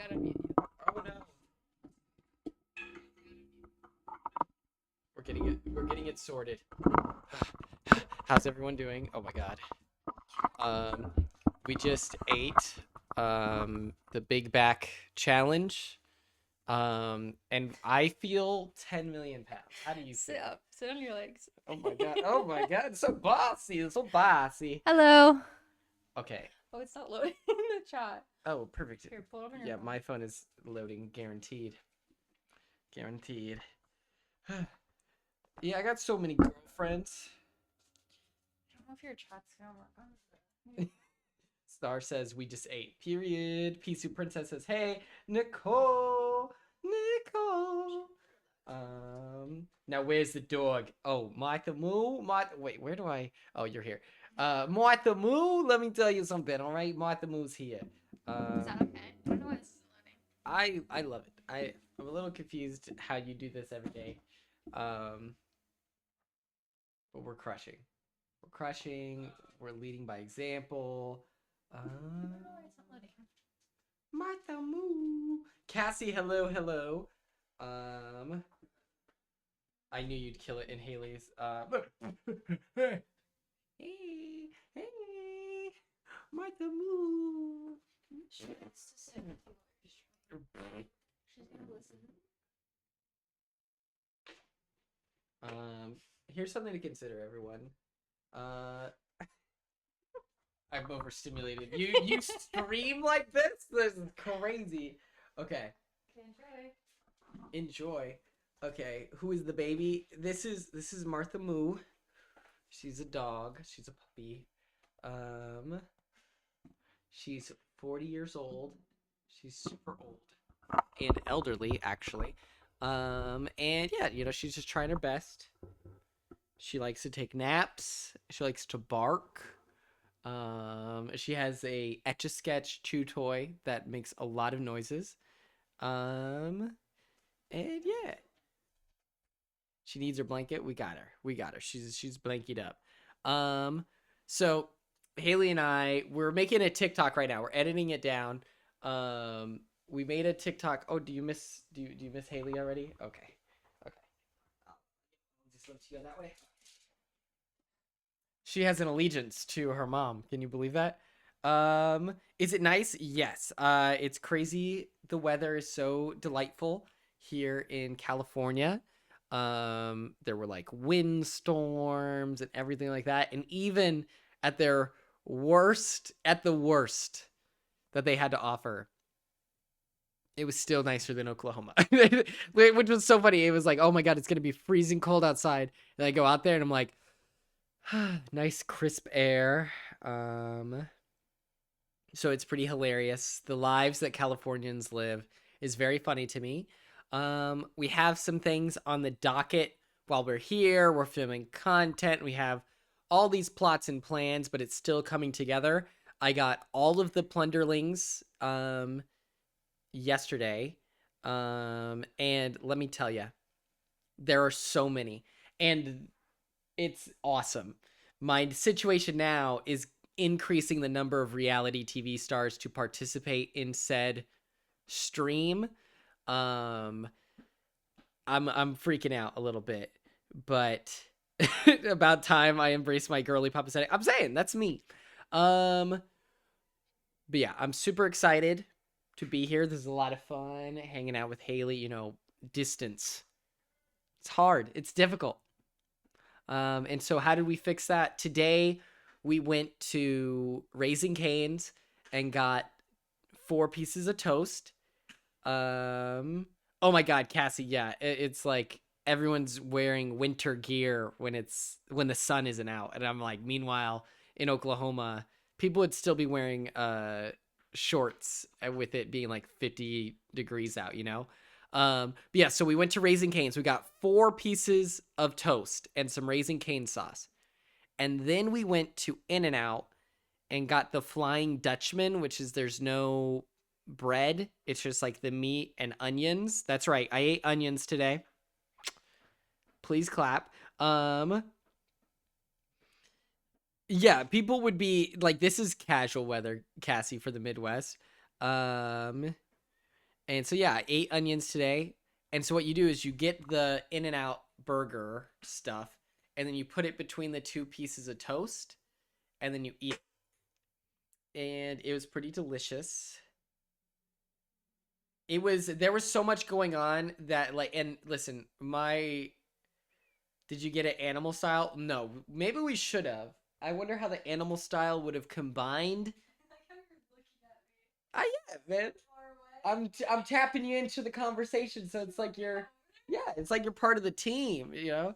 gotta mute you. Oh no. We're getting it sorted. How's everyone doing? Oh my god. We just ate the Big Back Challenge. And I feel 10 million pounds. How do you Sit feel? up. Sit on your legs. Oh my god. Oh my god. It's so bossy. It's so bossy. Hello. Okay. Oh, it's not loading in the chat. Oh, perfect. Here, pull it up on your Yeah, phone. my phone is loading, guaranteed. Guaranteed. Yeah, I got so many girlfriends. I don't know if your chat's gonna work on this. Star says we just ate. Period. Pisu Princess says, hey, Nicole. Nicole. Now where's the dog? Oh, Martha Moo. Wait, where do I? Oh, you're here. Martha Moo. Let me tell you something. All right, Martha Moo's here. Is that okay? I don't know why this isn't loading. I love it. I'm a little confused how you do this every day. But we're crushing. We're crushing. We're leading by example. I don't know why it's not loading. Martha Moo. Cassie, hello, hello. I knew you'd kill it in Haley's. Hey, hey, Martha Moo. She wants to sit with you. She's gonna listen. Here's something to consider, everyone. I'm overstimulated. You stream like this? This is crazy. Okay. Enjoy. Okay, who is the baby? This is Martha Moo. She's a dog. She's a puppy. She's 40 years old. She's super old and elderly, actually. And yeah, she's just trying her best. She likes to take naps. She likes to bark. She has a Etch-a-Sketch chew toy that makes a lot of noises. And yeah. She needs her blanket. We got her. She's blanketed up. So Haley and we're making a TikTok right now. We're editing it down. We made a TikTok. Oh, do you miss Haley already? Okay. I'll just let you go that way. She has an allegiance to her mom. Can you believe that? Is it nice? Yes. It's crazy. The weather is so delightful here in California. There were like wind storms and everything like that. And even at the worst that they had to offer, it was still nicer than Oklahoma, which was so funny. It was like, oh my God, it's going to be freezing cold outside. And I go out there and I'm like, nice crisp air. So it's pretty hilarious. The lives that Californians live is very funny to me. We have some things on the docket while we're here. We're filming content. We have all these plots and plans, but it's still coming together. I got all of the plunderlings yesterday. And let me tell you, there are so many. And it's awesome. My situation now is increasing the number of reality TV stars to participate in said stream. I'm freaking out a little bit, but about time I embrace my girly pop aesthetic. I'm saying that's me. But yeah, I'm super excited to be here. This is a lot of fun hanging out with Haley. Distance. It's hard. It's difficult. And so how did we fix that? Today we went to Raising Cane's and got 4 pieces of toast. Oh my God, Cassie. Yeah. It's like everyone's wearing winter gear when the sun isn't out. And I'm like, meanwhile in Oklahoma, people would still be wearing, shorts with it being like 50 degrees out, but yeah, so we went to Raising Cane's. We got 4 pieces of toast and some Raising Cane sauce. And then we went to In-N-Out and got the Flying Dutchman, which is there's no bread. It's just like the meat and onions. That's right. I ate onions today. Please clap. Yeah, people would be like, this is casual weather, Cassie, for the Midwest. And so yeah, I ate onions today. And so what you do is you get the In-N-Out burger stuff, and then you put it between the two pieces of toast, and then you eat it. And it was pretty delicious. There was so much going on that like, and listen, did you get it animal style? No, maybe we should have. I wonder how the animal style would have combined. I have, man. I'm tapping you into the conversation, so it's like it's like you're part of the team, you know.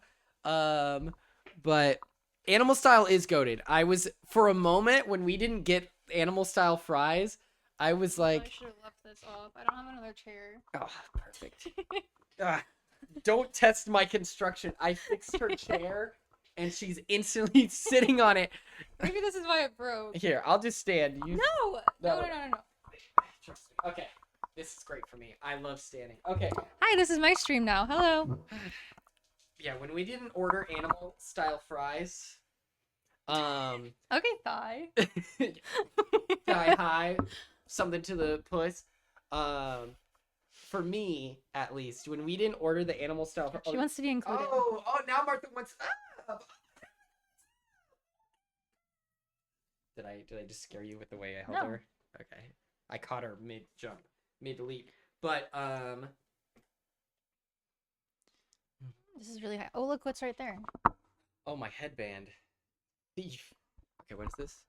But animal style is goated. I was for a moment when we didn't get animal style fries, I was like, I should have left this off. I don't have another chair. oh, perfect. Don't test my construction. I fixed her chair, and she's instantly sitting on it. Maybe this is why it broke. Here, I'll just stand. No. Trust me. Okay, this is great for me. I love standing. Okay. Hi, this is my stream now. Hello. Yeah, when we didn't order animal style fries, Okay, thigh. die high, something to the puss. For me, at least, when we didn't order the animal style, She wants to be included. Oh, now Martha wants. Did I just scare you with the way I held her? Okay, I caught her mid jump, mid leap, but This is really high. Oh, look what's right there. Oh, my headband. Thief. Okay, what is this?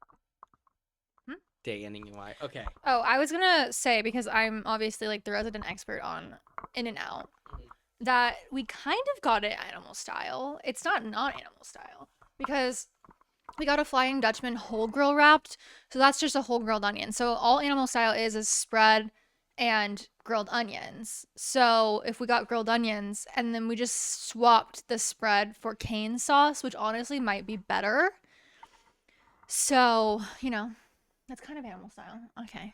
Day-ending UI. Okay. Oh, I was gonna say, because I'm obviously like the resident expert on In-N-Out, that we kind of got it animal style. It's not animal style because we got a Flying Dutchman whole grill wrapped, so that's just a whole grilled onion. So all animal style is spread and grilled onions. So if we got grilled onions and then we just swapped the spread for cane sauce, which honestly might be better. So, that's kind of animal style. Okay.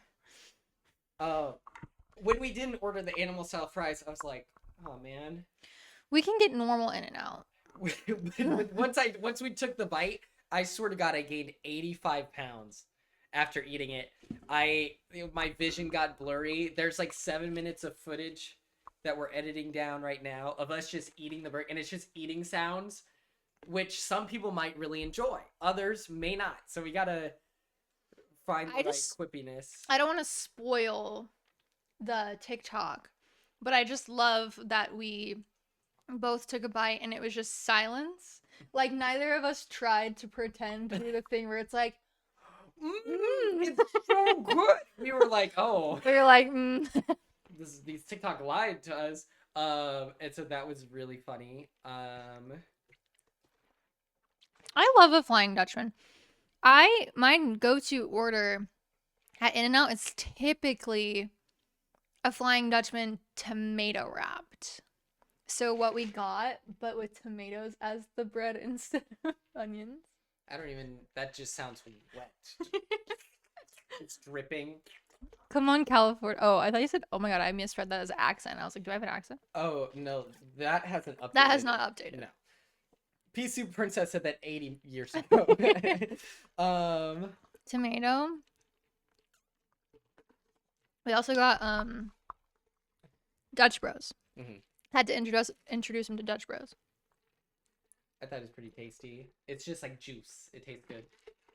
When we didn't order the animal style fries, I was like, oh man. We can get normal In-N-Out. Once we took the bite, I swear to God, I gained 85 pounds after eating it. My vision got blurry. There's like 7 minutes of footage that we're editing down right now of us just eating the burger, and it's just eating sounds, which some people might really enjoy. Others may not. So we gotta find the right quippiness. I don't want to spoil the TikTok, but I just love that we both took a bite and it was just silence. Like neither of us tried to pretend to do the thing where it's like, it's so good. We were like, oh. We were like, These TikTok lied to us. And so that was really funny. I love a Flying Dutchman. My go-to order at In-N-Out is typically a Flying Dutchman tomato wrapped. So what we got, but with tomatoes as the bread instead of onions. That just sounds wet. It's dripping. Come on, California. Oh, I thought you said, oh my God, I misread that as accent. I was like, do I have an accent? Oh, no, that hasn't updated. That has not updated. No. P-Soup Princess said that 80 years ago. Tomato. We also got Dutch Bros. Mm-hmm. Had to introduce him to Dutch Bros. I thought it was pretty tasty. It's just like juice. It tastes good.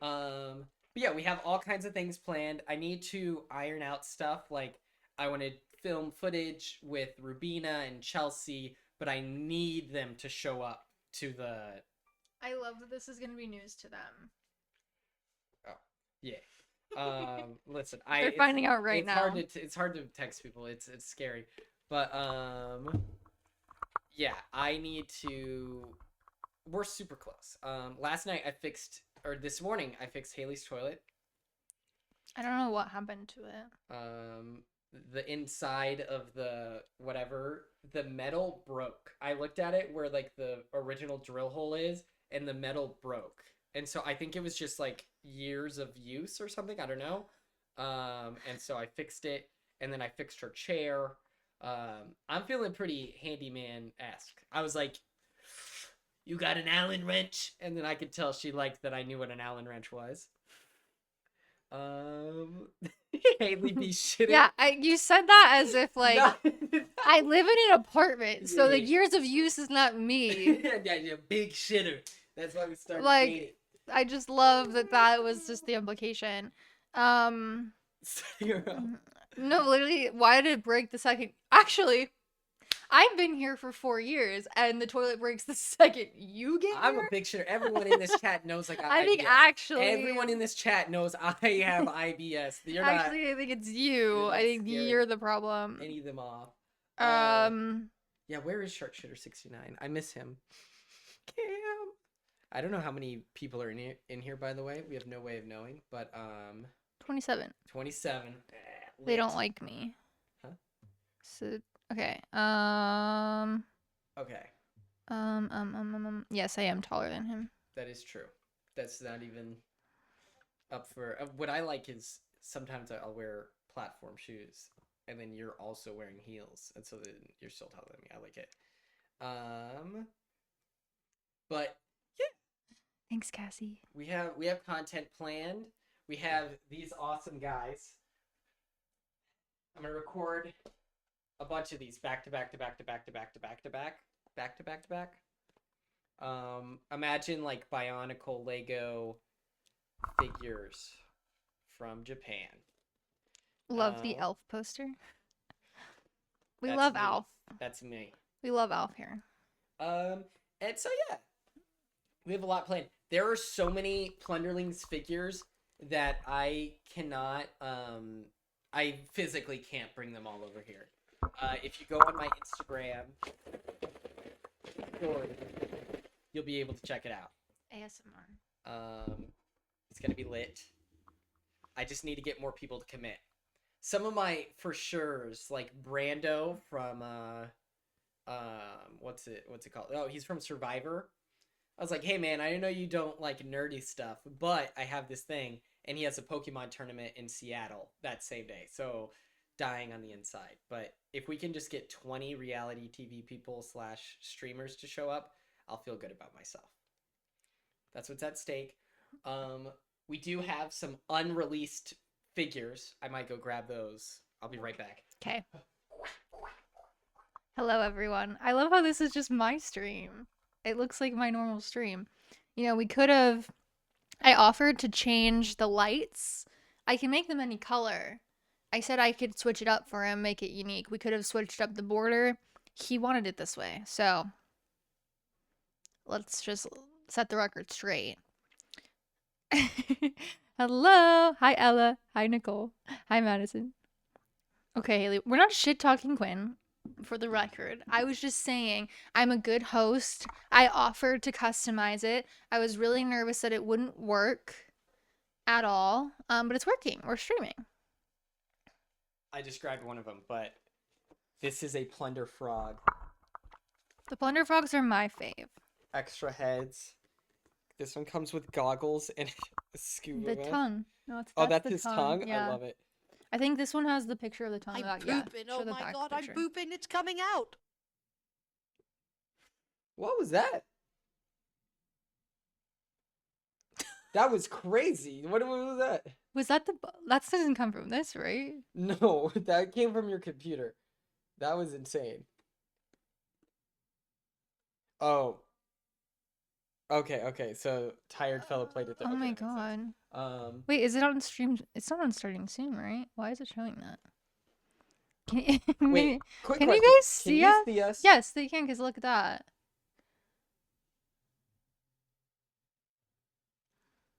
But yeah, we have all kinds of things planned. I need to iron out stuff. Like, I want to film footage with Rubina and Chelsea, but I need them to show up to the... I love that this is going to be news to them. Oh, yeah. Listen, they're finding out right now. It's hard to text people. It's scary. But, yeah, I need to... We're super close. This morning, I fixed Haley's toilet. I don't know what happened to it. The inside of the metal broke. I looked at it where like the original drill hole is, and the metal broke. And so I think it was just like years of use or something. I don't know. And so I fixed it, and then I fixed her chair. I'm feeling pretty handyman-esque. I was like, you got an Allen wrench? And then I could tell she liked that I knew what an Allen wrench was. Haley be shitting. Yeah, you said that as if like No. I live in an apartment, so the Yeah. years of use is not me. Yeah, big shitter. That's why we started Like dating. I just love that that was just the implication. Um no, literally, why did it break the second? Actually, I've been here for 4 years, and the toilet breaks the second you get I'm a here. big shitter. Everyone in this chat knows I got I think IBS. actually, Everyone in this chat knows I have IBS. You're not. actually, I think it's You're you. not I think scaring you're the problem. any of them off. Um, Yeah, where is Sharpshooter69? I miss him. Cam. I don't know how many people are in here, by the way. We have no way of knowing, but 27. 27. They don't like me. Huh? So okay. Okay, Yes, I am taller than him. that is true. That's not even up for. What I like is sometimes I'll wear platform shoes, and then you're also wearing heels, and so then you're still taller than me. I like it. But Thanks, Cassie. we have content planned. We have these awesome guys. I'm gonna record a bunch of these back to back to back to back to back to back to back back to back to back. Imagine like Bionicle Lego figures from Japan. Love the Elf poster. We That's love me. Alf. That's me. We love Alf here. And so yeah, we have a lot planned. There are so many Plunderlings figures that I cannot, I physically can't bring them all over here. If you go on my Instagram story, you'll be able to check it out. ASMR. It's gonna be lit. I just need to get more people to commit. Some of my for sure's, like Brando from what's it called? Oh, he's from Survivor. I was like, hey man, I know you don't like nerdy stuff, but I have this thing, and he has a Pokemon tournament in Seattle that same day, so dying on the inside. But if we can just get 20 reality TV people / streamers to show up, I'll feel good about myself. That's what's at stake. We do have some unreleased figures. I might go grab those. I'll be right back. Okay. Hello, everyone. I love how this is just my stream. It looks like my normal stream. You know, we could have... I offered to change the lights. I can make them any color. I said I could switch it up for him, make it unique. We could have switched up the border. He wanted it this way, so... Let's just set the record straight. Hello. Hi, Ella. Hi, Nicole. Hi, Madison. Okay, Haley. We're not shit-talking Quinn, for the record. I was just saying I'm a good host. I offered to customize it. I was really nervous that it wouldn't work at all, but it's working. We're streaming. I just grabbed one of them, but this is a Plunder Frog. The Plunder Frogs are my fave. Extra heads. This one comes with goggles and a scuba The vest. tongue. No, that's the his tongue? Yeah. I love it. I think this one has the picture of the tongue. I'm pooping. Oh my god, I'm pooping. It's coming out. What was that? That was crazy. What was that? Was that the... That doesn't come from this, right? No, that came from your computer. That was insane. Oh. Okay, so Tired Fellow played it there. Oh Okay, my that makes god. sense. Wait, is it on stream? It's not on starting soon, right? Why is it showing that? Can Wait, quick can question. you guys see Can us? you see us? Yes, they can, because look at that.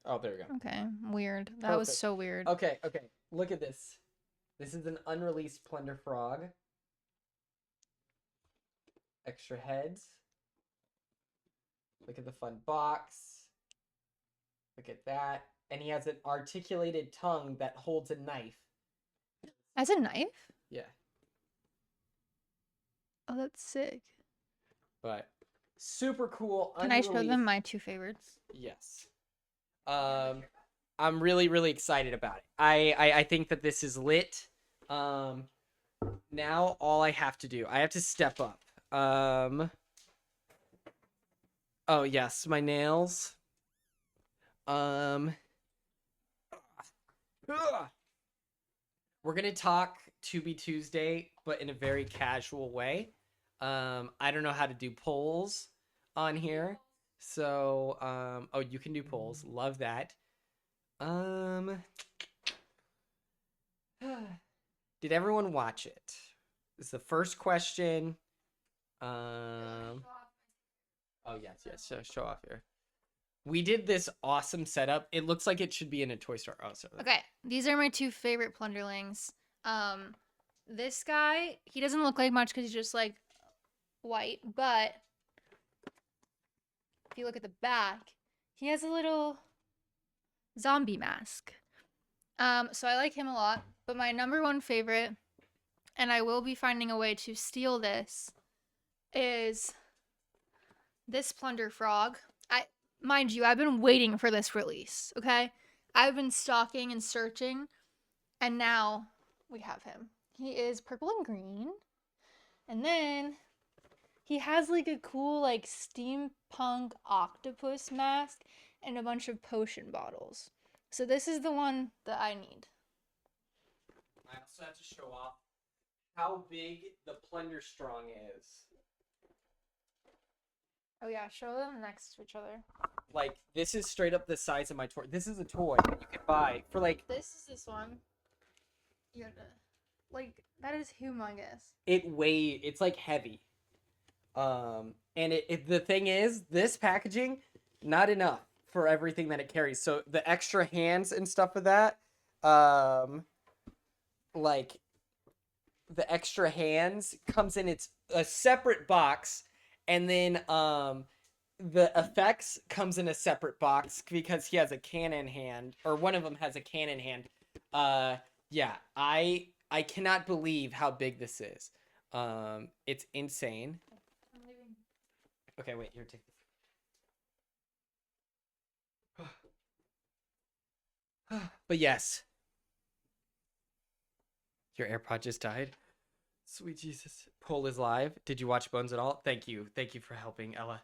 Oh, there we go. Okay, weird. That was Perfect. so weird. Okay. Look at this. This is an unreleased Plunder Frog. Extra heads. Look at the fun box. Look at that. And he has an articulated tongue that holds a knife. As a knife? Yeah. Oh, that's sick. But super cool. Can I show them my two favorites? Yes. I'm really, really excited about it. I think that this is lit. Now all I have to do, I have to step up. Oh yes, my nails. we're gonna talk Tubi Tuesday, but in a very casual way. I don't know how to do polls on here, so oh, you can do polls. Love that. Did everyone watch it? This is the first question. Oh yes. So show off here. We did this awesome setup. It looks like it should be in a Toy Store. Oh, sorry. Okay, these are my 2 favorite plunderlings. This guy, he doesn't look like much because he's just like white, but if you look at the back, he has a little zombie mask. So I like him a lot, but my number 1 favorite, and I will be finding a way to steal this, is this plunder frog. Mind you, I've been waiting for this release, okay? I've been stalking and searching, and now we have him. He is purple and green, and then he has like a cool like steampunk octopus mask and a bunch of potion bottles. So this is the one that I need. I also have to show off how big the plunder strong is. Oh yeah, show them next to each other. Like, this is straight up the size of my toy. This is a toy that you can buy for like... This one. You have to... Like, that is humongous. It's like heavy. And the thing is, this packaging, not enough for everything that it carries. So the extra hands and stuff of that, like the extra hands comes in a separate box, and then the effects comes in a separate box because he has a cannon hand, or one of them has a cannon hand. Yeah, I cannot believe how big this is. It's insane. Okay, wait, here, take this. But yes. Your AirPod just died. Sweet Jesus. Poll is live. Did you watch Bones at all? Thank you. Thank you for helping, Ella.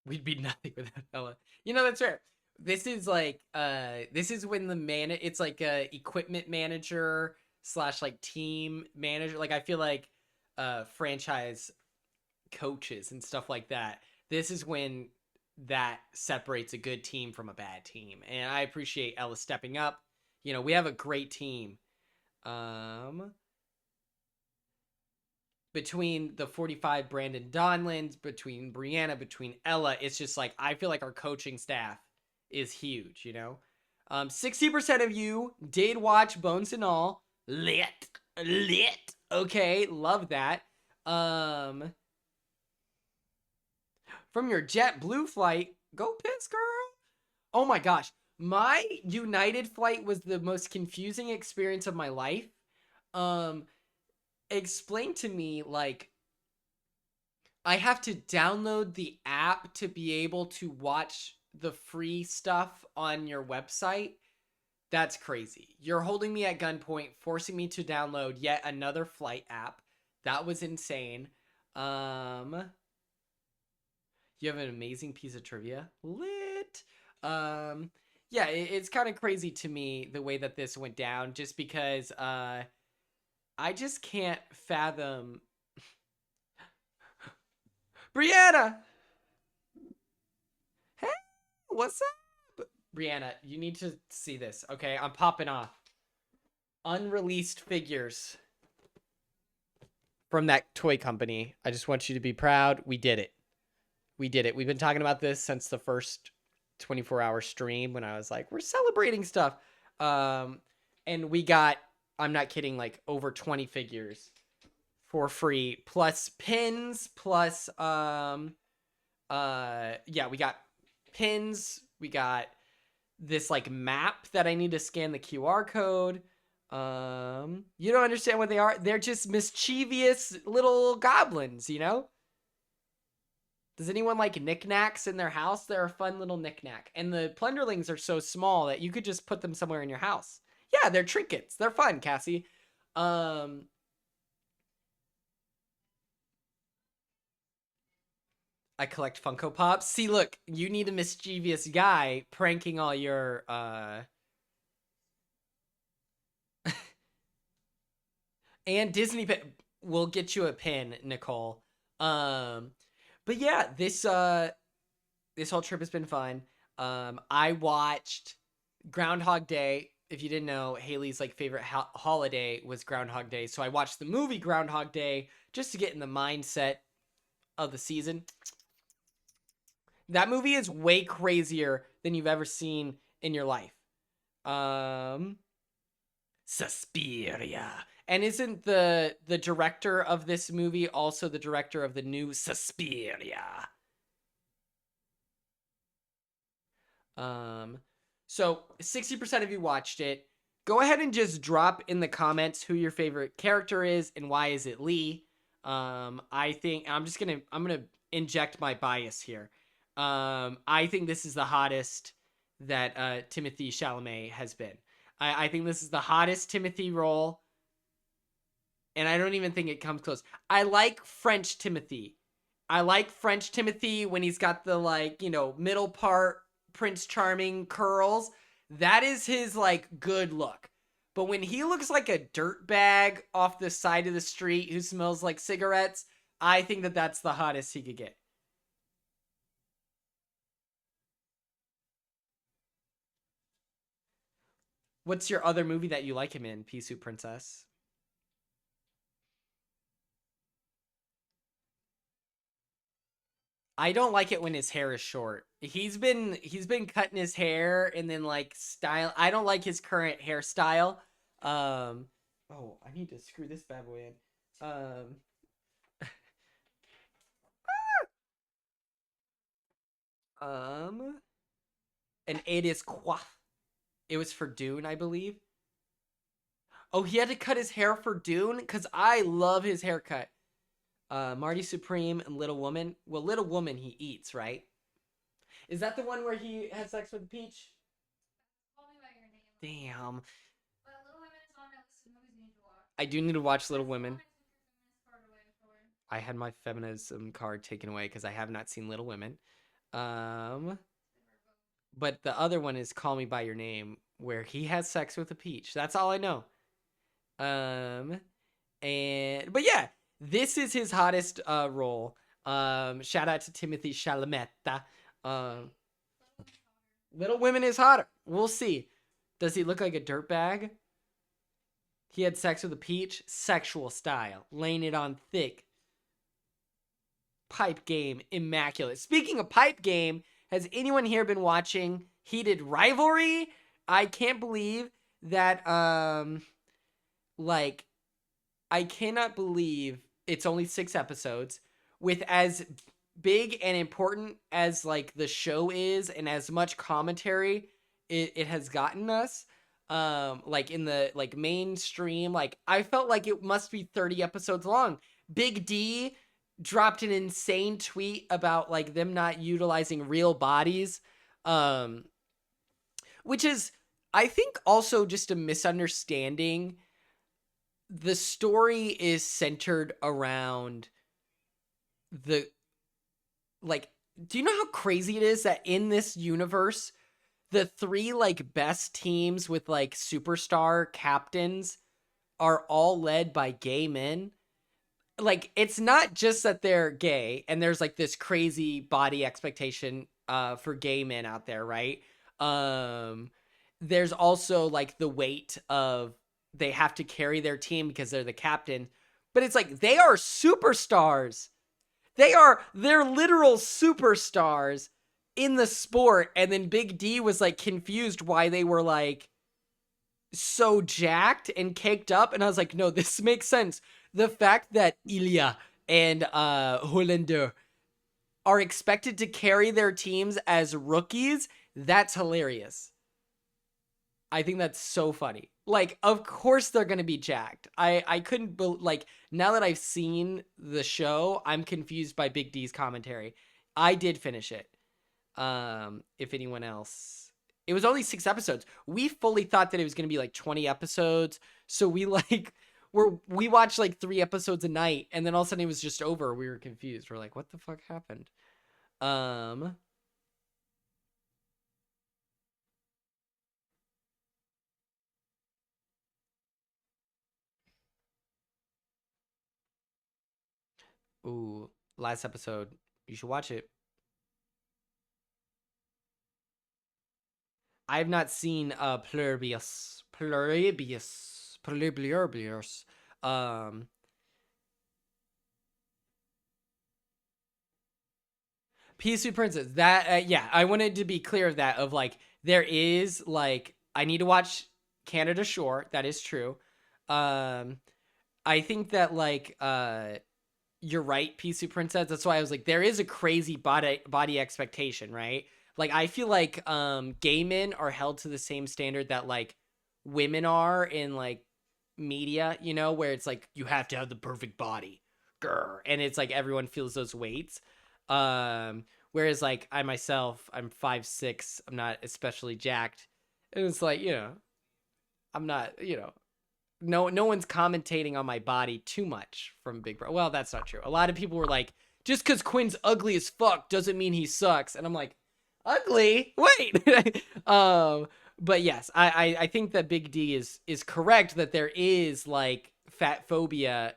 We'd be nothing without Ella. You know, that's right. This is like this is when it's like a equipment manager / like team manager. Like, I feel like franchise coaches and stuff like that. This is when that separates a good team from a bad team. And I appreciate Ella stepping up. You know, we have a great team. Between the 45 Brandon Donlins, between Brianna, between Ella, it's just like, I feel like our coaching staff is huge, you know? 60% of you did watch Bones and All. Lit. Okay, love that. From your JetBlue flight, go Piss, girl. Oh my gosh. My United flight was the most confusing experience of my life. Explain to me, like, I have to download the app to be able to watch the free stuff on your website. That's crazy. You're holding me at gunpoint, forcing me to download yet another flight app. That was insane. You have an amazing piece of trivia. Lit. Yeah, it's kind of crazy to me the way that this went down, just because I just can't fathom. Brianna! Hey, what's up? Brianna, you need to see this, okay? I'm popping off. Unreleased figures from that toy company. I just want you to be proud. We did it. We've been talking about this since the first 24-hour stream when I was like, we're celebrating stuff. And we got, I'm not kidding, like over 20 figures for free, plus pins, plus yeah, we got pins, we got this like map that I need to scan the QR code. You don't understand what they are. They're just mischievous little goblins, you know? Does anyone like knickknacks in their house? They're a fun little knickknack. And the plunderlings are so small that you could just put them somewhere in your house. Yeah, they're trinkets. They're fun, Cassie. I collect Funko Pops. See, look, you need a mischievous guy pranking all your and Disney will get you a pin, Nicole. But yeah, this whole trip has been fun. I watched Groundhog Day. If you didn't know, Haley's like favorite holiday was Groundhog Day. So I watched the movie Groundhog Day just to get in the mindset of the season. That movie is way crazier than you've ever seen in your life. Suspiria. And isn't the director of this movie also the director of the new Suspiria? So 60% of you watched it. Go ahead and just drop in the comments who your favorite character is and why is it Lee. I think I'm gonna inject my bias here. I think this is the hottest that Timothée Chalamet has been. I think this is the hottest Timothy role, and I don't even think it comes close. I like French Timothy. I like French Timothy when he's got the like, middle part Prince Charming curls. That is his like good look. But when he looks like a dirtbag off the side of the street who smells like cigarettes, I think that that's the hottest he could get. What's your other movie that you like him in, Pea Soup Princess? I don't like it when his hair is short. He's been cutting his hair and then like style. I don't like his current hairstyle. Oh, I need to screw this bad boy in. And it is quoi? It was for Dune, I believe. Oh, he had to cut his hair for Dune? Because I love his haircut. Marty Supreme and Little Woman. Well, Little Woman he eats, right? Is that the one where he had sex with Peach? Call Me by Your Name. Damn. But Little Women is on my list of movies you need to watch. I do need to watch Little Women. I had my feminism card taken away because I have not seen Little Women. But the other one is Call Me by Your Name, where he has sex with a peach. That's all I know. But yeah, this is his hottest role. Shout out to Timothée Chalamet. Little Women is hotter. We'll see. Does he look like a dirtbag? He had sex with a peach. Sexual style. Laying it on thick. Pipe game. Immaculate. Speaking of pipe game, has anyone here been watching Heated Rivalry? I can't believe that, I cannot believe it's only 6 episodes with as big and important as, like, the show is and as much commentary it has gotten us, like, in the, like, mainstream. Like, I felt like it must be 30 episodes long. Big D dropped an insane tweet about like them not utilizing real bodies, which is, I think, also just a misunderstanding. The story is centered around do you know how crazy it is that in this universe, the 3 like best teams with like superstar captains are all led by gay men? Like, it's not just that they're gay and there's like this crazy body expectation for gay men out there, right? There's also like the weight of they have to carry their team because they're the captain. But it's like they are superstars. They're literal superstars in the sport. And then Big D was like confused why they were like so jacked and caked up. And I was like, no, this makes sense. The fact that Ilya and Hollander are expected to carry their teams as rookies, that's hilarious. I think that's so funny. Like, of course they're going to be jacked. I couldn't, like, now that I've seen the show, I'm confused by Big D's commentary. I did finish it. If anyone else, it was only 6 episodes. We fully thought that it was going to be like 20 episodes. So we like, we watched like 3 episodes a night, and then all of a sudden it was just over. We were confused. We're like, what the fuck happened? Ooh, last episode. You should watch it. I have not seen Pluribus. Peace Princess. That yeah, I wanted to be clear of that. Of like, there is like, I need to watch Canada Shore. That is true. I think that like you're right, Peace Princess. That's why I was like, there is a crazy body expectation, right? Like, I feel like gay men are held to the same standard that like women are in like media, you know, where it's like you have to have the perfect body, grr, and it's like everyone feels those weights. Whereas like I myself, I'm 5'6", I'm not especially jacked, and it's like, you know, I'm not, you know, no one's commentating on my body too much from Big Brother. Well, that's not true. A lot of people were like, just because Quinn's ugly as fuck doesn't mean he sucks, and I'm like, ugly? Wait. But yes, I think that Big D is correct that there is like fat phobia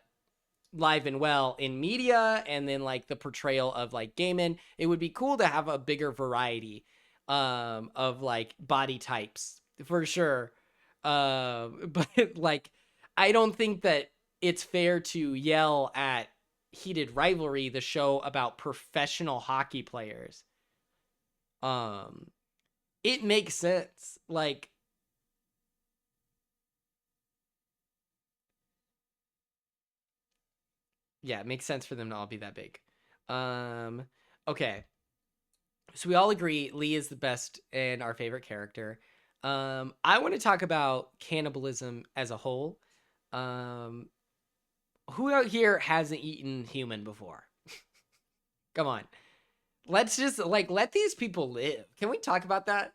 live and well in media, and then like the portrayal of like gay men. It would be cool to have a bigger variety of like body types for sure. But like, I don't think that it's fair to yell at Heated Rivalry, the show about professional hockey players. It makes sense. Like, yeah, it makes sense for them to all be that big. Okay. So we all agree Lee is the best and our favorite character. I want to talk about cannibalism as a whole. Who out here hasn't eaten human before? Come on. Let's just like let these people live. Can we talk about that?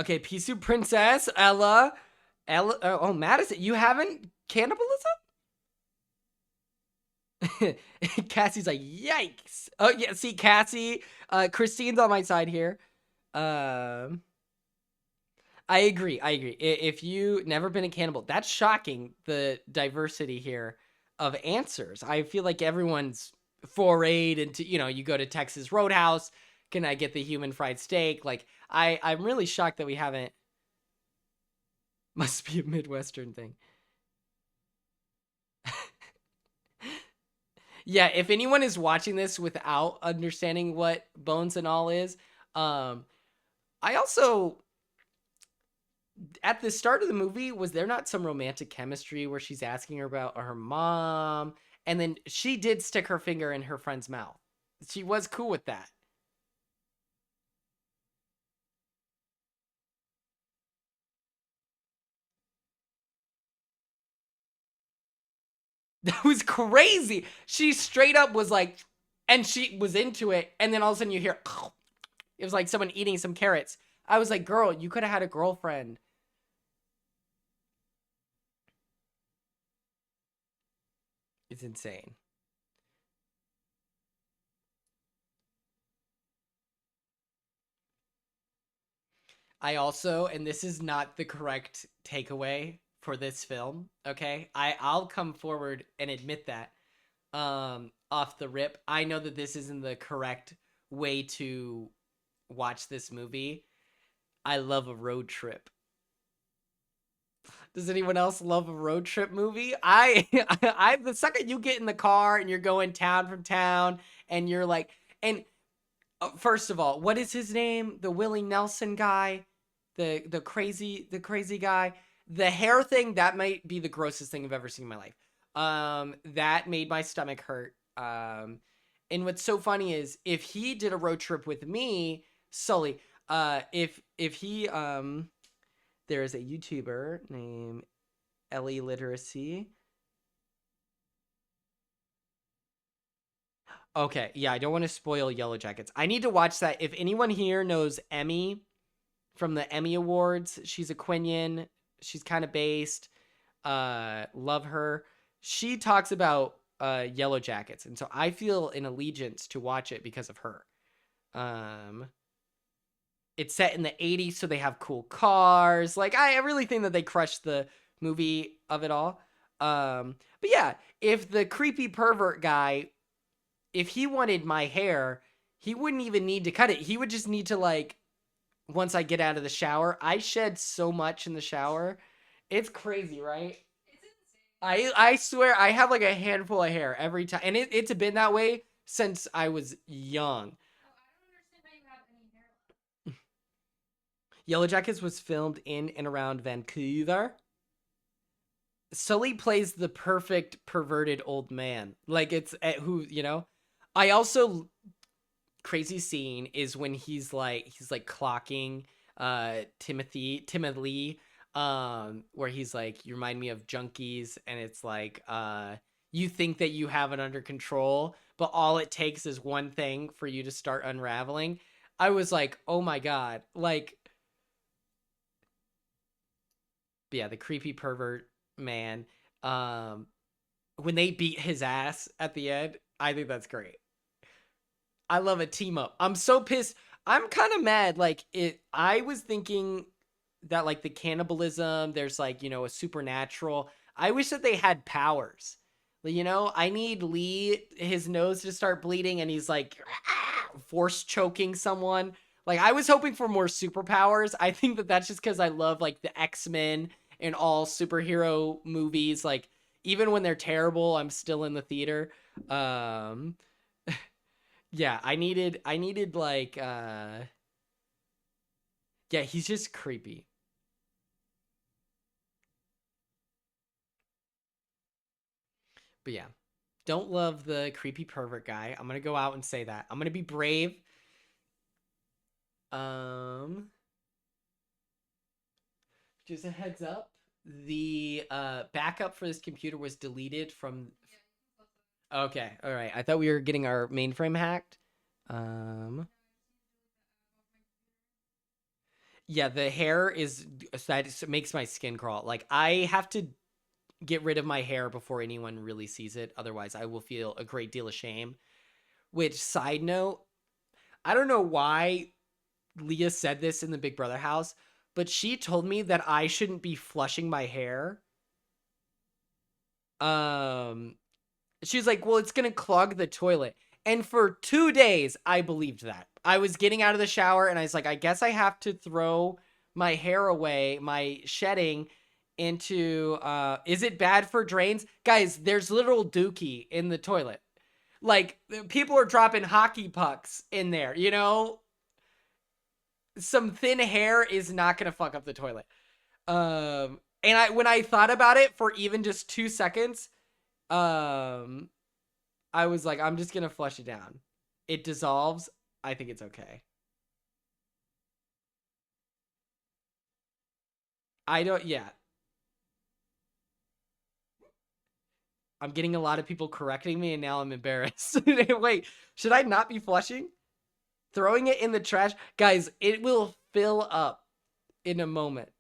Okay, Pisu Princess, Ella, oh, Madison, you haven't cannibalism? Cassie's like, yikes. Oh yeah, see, Cassie, Christine's on my side here. I agree. If you never been a cannibal, that's shocking. The diversity here of answers. I feel like everyone's forayed into, you know, you go to Texas Roadhouse. Can I get the human fried steak? Like, I'm really shocked that we haven't. Must be a Midwestern thing. Yeah, if anyone is watching this without understanding what Bones and All is, I also, at the start of the movie, was there not some romantic chemistry where she's asking her about her mom, and then she did stick her finger in her friend's mouth? She was cool with that. That was crazy. She straight up was like, and she was into it, and then all of a sudden you hear, it was like someone eating some carrots. I was like, girl, you could have had a girlfriend. It's insane. I also, and this is not the correct takeaway for this film, okay? I'll come forward and admit that off the rip. I know that this isn't the correct way to watch this movie. I love a road trip. Does anyone else love a road trip movie? I the second you get in the car and you're going town from town and you're like, and first of all, what is his name? The Willie Nelson guy, the crazy guy. The hair thing, that might be the grossest thing I've ever seen in my life. That made my stomach hurt. And what's so funny is if he did a road trip with me, Sully, if if he there is a YouTuber named Ellie Literacy. Okay, yeah, I don't want to spoil Yellow Jackets. I need to watch that. If anyone here knows Emmy from the Emmy Awards, she's a Quinion. She's kind of based. Love her. She talks about Yellow Jackets, and so I feel an allegiance to watch it because of her. It's set in the 80s, so they have cool cars. Like, I really think that they crushed the movie of it all. But yeah, if the creepy pervert guy, if he wanted my hair, he wouldn't even need to cut it. He would just need to, like, once I get out of the shower, I shed so much in the shower. It's crazy, right? I swear I have like a handful of hair every time. And it's been that way since I was young. Yellow Jackets was filmed in and around Vancouver. Sully plays the perfect perverted old man. Like, it's who, you know. I also, crazy scene is when he's like clocking Timothy where he's like, you remind me of junkies, and it's like you think that you have it under control, but all it takes is one thing for you to start unraveling. I was like, oh my god. Like, yeah, the creepy pervert man. When they beat his ass at the end, I think that's great. I love a team up. I'm so pissed. I'm kind of mad. Like, I was thinking that, like, the cannibalism, there's, like, you know, a supernatural. I wish that they had powers. You know, I need Lee, his nose to start bleeding, and he's like force choking someone. Like, I was hoping for more superpowers. I think that that's just because I love, like, the X-Men and all superhero movies. Like, even when they're terrible, I'm still in the theater. Yeah, I needed like yeah, he's just creepy. But yeah, don't love the creepy pervert guy. I'm gonna go out and say that. I'm gonna be brave. Just a heads up, the backup for this computer was deleted from. Okay, all right. I thought we were getting our mainframe hacked. Yeah, the hair is that makes my skin crawl. Like, I have to get rid of my hair before anyone really sees it. Otherwise, I will feel a great deal of shame. Which, side note, I don't know why Leah said this in the Big Brother house, but she told me that I shouldn't be flushing my hair. She was like, well, it's going to clog the toilet. And for 2 days, I believed that. I was getting out of the shower and I was like, I guess I have to throw my hair away, my shedding into, is it bad for drains? Guys, there's literal dookie in the toilet. Like, people are dropping hockey pucks in there, you know? Some thin hair is not going to fuck up the toilet. And when I thought about it for even just 2 seconds, I was like, I'm just gonna flush it down. It dissolves. I think it's okay. Yeah. I'm getting a lot of people correcting me, and now I'm embarrassed. Wait, should I not be flushing? Throwing it in the trash? Guys, it will fill up in a moment.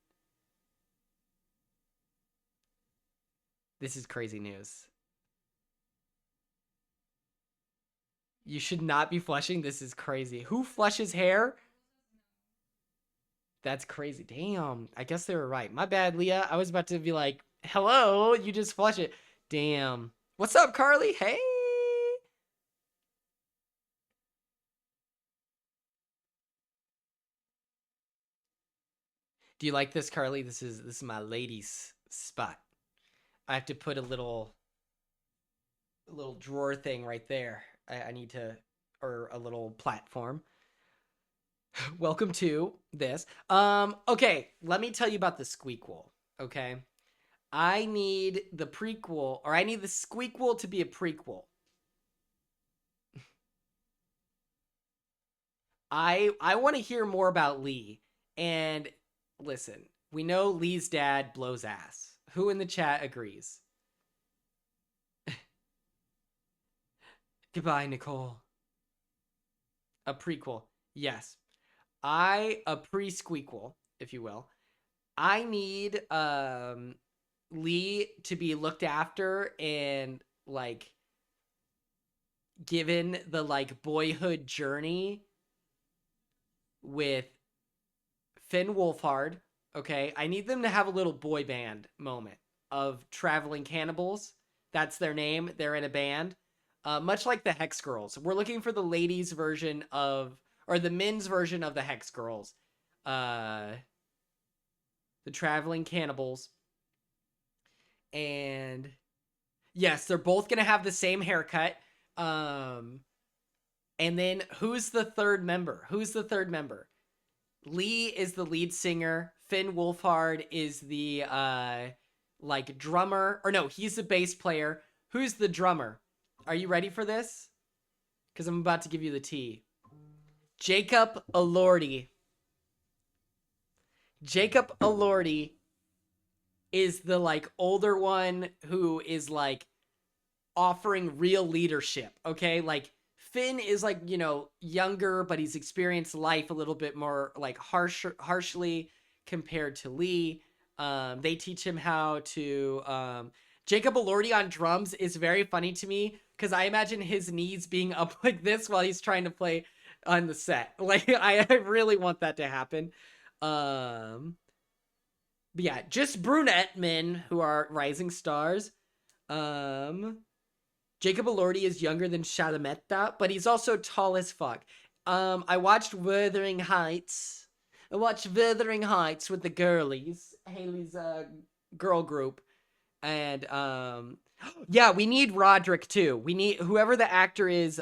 This is crazy news. You should not be flushing. This is crazy. Who flushes hair? That's crazy. Damn. I guess they were right. My bad, Leah. I was about to be like, hello, you just flush it. Damn. What's up, Carly? Hey. Do you like this, Carly? This is my ladies' spot. I have to put a little drawer thing right there. I need to, or a little platform. Welcome to this. Okay, let me tell you about the squeakquel, okay? I need the prequel, or I need the squeakquel to be a prequel. I want to hear more about Lee And listen, we know Lee's dad blows ass. Who in the chat agrees? Goodbye, Nicole. A prequel. Yes. A pre-squeakquel, if you will. I need Lee to be looked after and like given the like boyhood journey with Finn Wolfhard. Okay, I need them to have a little boy band moment of traveling cannibals. That's their name. They're in a band, much like the Hex Girls. We're looking for the ladies' version of, or the men's version of the Hex Girls, the traveling cannibals. And yes, they're both gonna have the same haircut. And then who's the third member? Lee is the lead singer. Finn Wolfhard is the like drummer. Or no, he's the bass player. Who's the drummer? Are you ready for this? Because I'm about to give you the tea. Jacob Elordi. Jacob Elordi is the like older one who is like offering real leadership. Okay, like Finn is like, you know, younger, but he's experienced life a little bit more like harshly compared to Lee. They teach him how to. Jacob Elordi on drums is very funny to me because I imagine his knees being up like this while he's trying to play on the set. Like I really want that to happen. But yeah, just brunette men who are rising stars. Jacob Elordi is younger than Shalametta, but he's also tall as fuck. I watched Wuthering Heights. with the girlies, Haley's girl group, and yeah, we need Roderick too. We need whoever the actor is.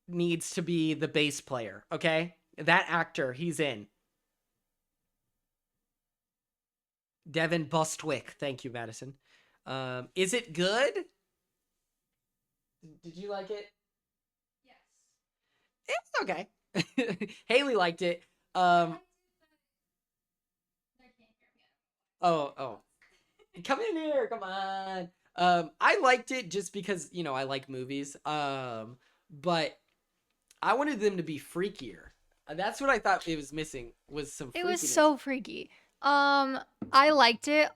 Needs to be the bass player. Okay, that actor, he's in. Devin Bostwick. Thank you, Madison. Is it good? Did you like it? Yes. It's okay. Haley liked it. Oh. Come in here, come on. I liked it just because, you know, I like movies. But I wanted them to be freakier. That's what I thought it was missing, was some freakiness. It was so freaky. I liked it.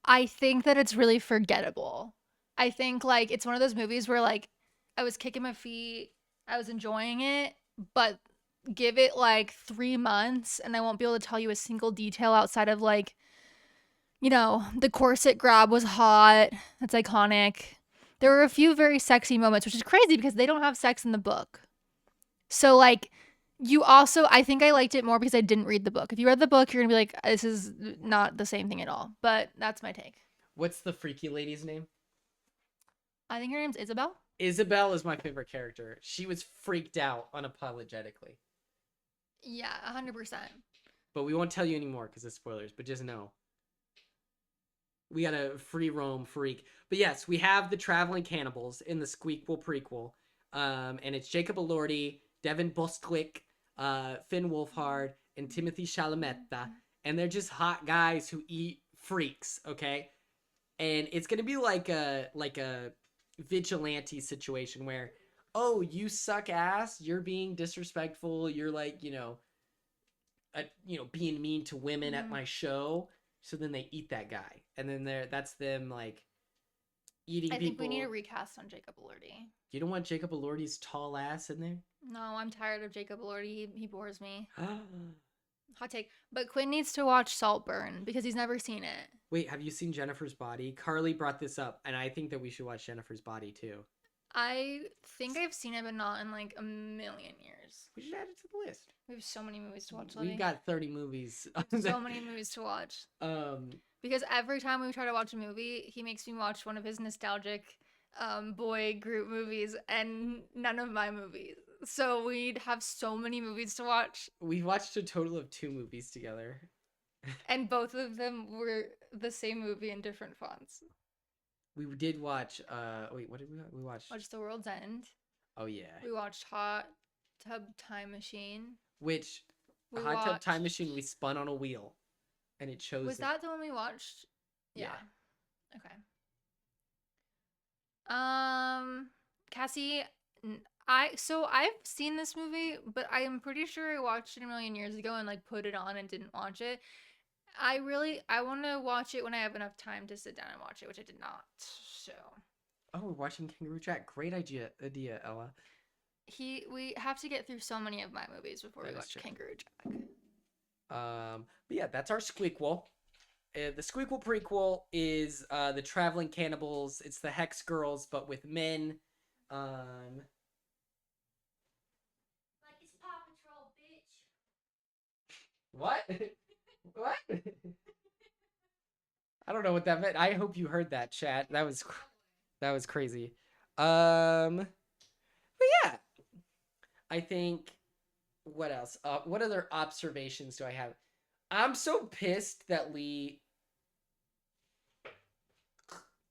I think that it's really forgettable. I think like it's one of those movies where like I was kicking my feet, I was enjoying it, but give it like 3 months and I won't be able to tell you a single detail outside of like, you know, the corset grab was hot. That's iconic. There were a few very sexy moments, which is crazy because they don't have sex in the book. So like you also, I think I liked it more because I didn't read the book. If you read the book, you're gonna be like, this is not the same thing at all. But that's my take. What's the freaky lady's name? I think her name's Isabel. Isabel is my favorite character. She was freaked out unapologetically. Yeah, 100%. But we won't tell you anymore because it's spoilers. But just know, we got a free roam freak. But yes, we have the traveling cannibals in the Squeakquel prequel, and it's Jacob Elordi, Devin Bostwick, Finn Wolfhard, and Timothy Chalamet, and they're just hot guys who eat freaks. Okay, and it's gonna be like a vigilante situation where, oh, you suck ass, you're being disrespectful, you're like, being mean to women at my show. So then they eat that guy, and then that's them like eating people. I think we need a recast on Jacob Elordi. You don't want Jacob Elordi's tall ass in there? No, I'm tired of Jacob Elordi. He bores me. Hot take. But Quinn needs to watch Saltburn because he's never seen it. Wait, have you seen Jennifer's Body? Carly brought this up, and I think that we should watch Jennifer's Body too. I think I've seen it, but not in like a million years. We should add it to the list. We have so many movies to watch. We've got 30 movies. So many movies to watch. Because every time we try to watch a movie, he makes me watch one of his nostalgic boy group movies and none of my movies. So we'd have so many movies to watch. We watched a total of 2 movies together. And both of them were the same movie in different fonts. We did watch, wait, what did we watch? Watched The World's End. Oh, yeah. We watched Hot Tub Time Machine. Which We Hot Tub Time watched- Machine. We spun on a wheel, and it chose. Was that the one we watched? Yeah. Okay. Cassie, I've seen this movie, but I am pretty sure I watched it a million years ago and like put it on and didn't watch it. I want to watch it when I have enough time to sit down and watch it, which I did not. So. Oh, we're watching Kangaroo Jack. Great idea, Ella. We have to get through so many of my movies before we watch true. Kangaroo Jack. But yeah, that's our squeakquel. The squeakquel prequel is the Traveling Cannibals. It's the Hex Girls, but with men. Like it's Paw Patrol, bitch. What? What? I don't know what that meant. I hope you heard that, chat. That was crazy. But yeah, I think. What else? What other observations do I have? I'm so pissed that Lee.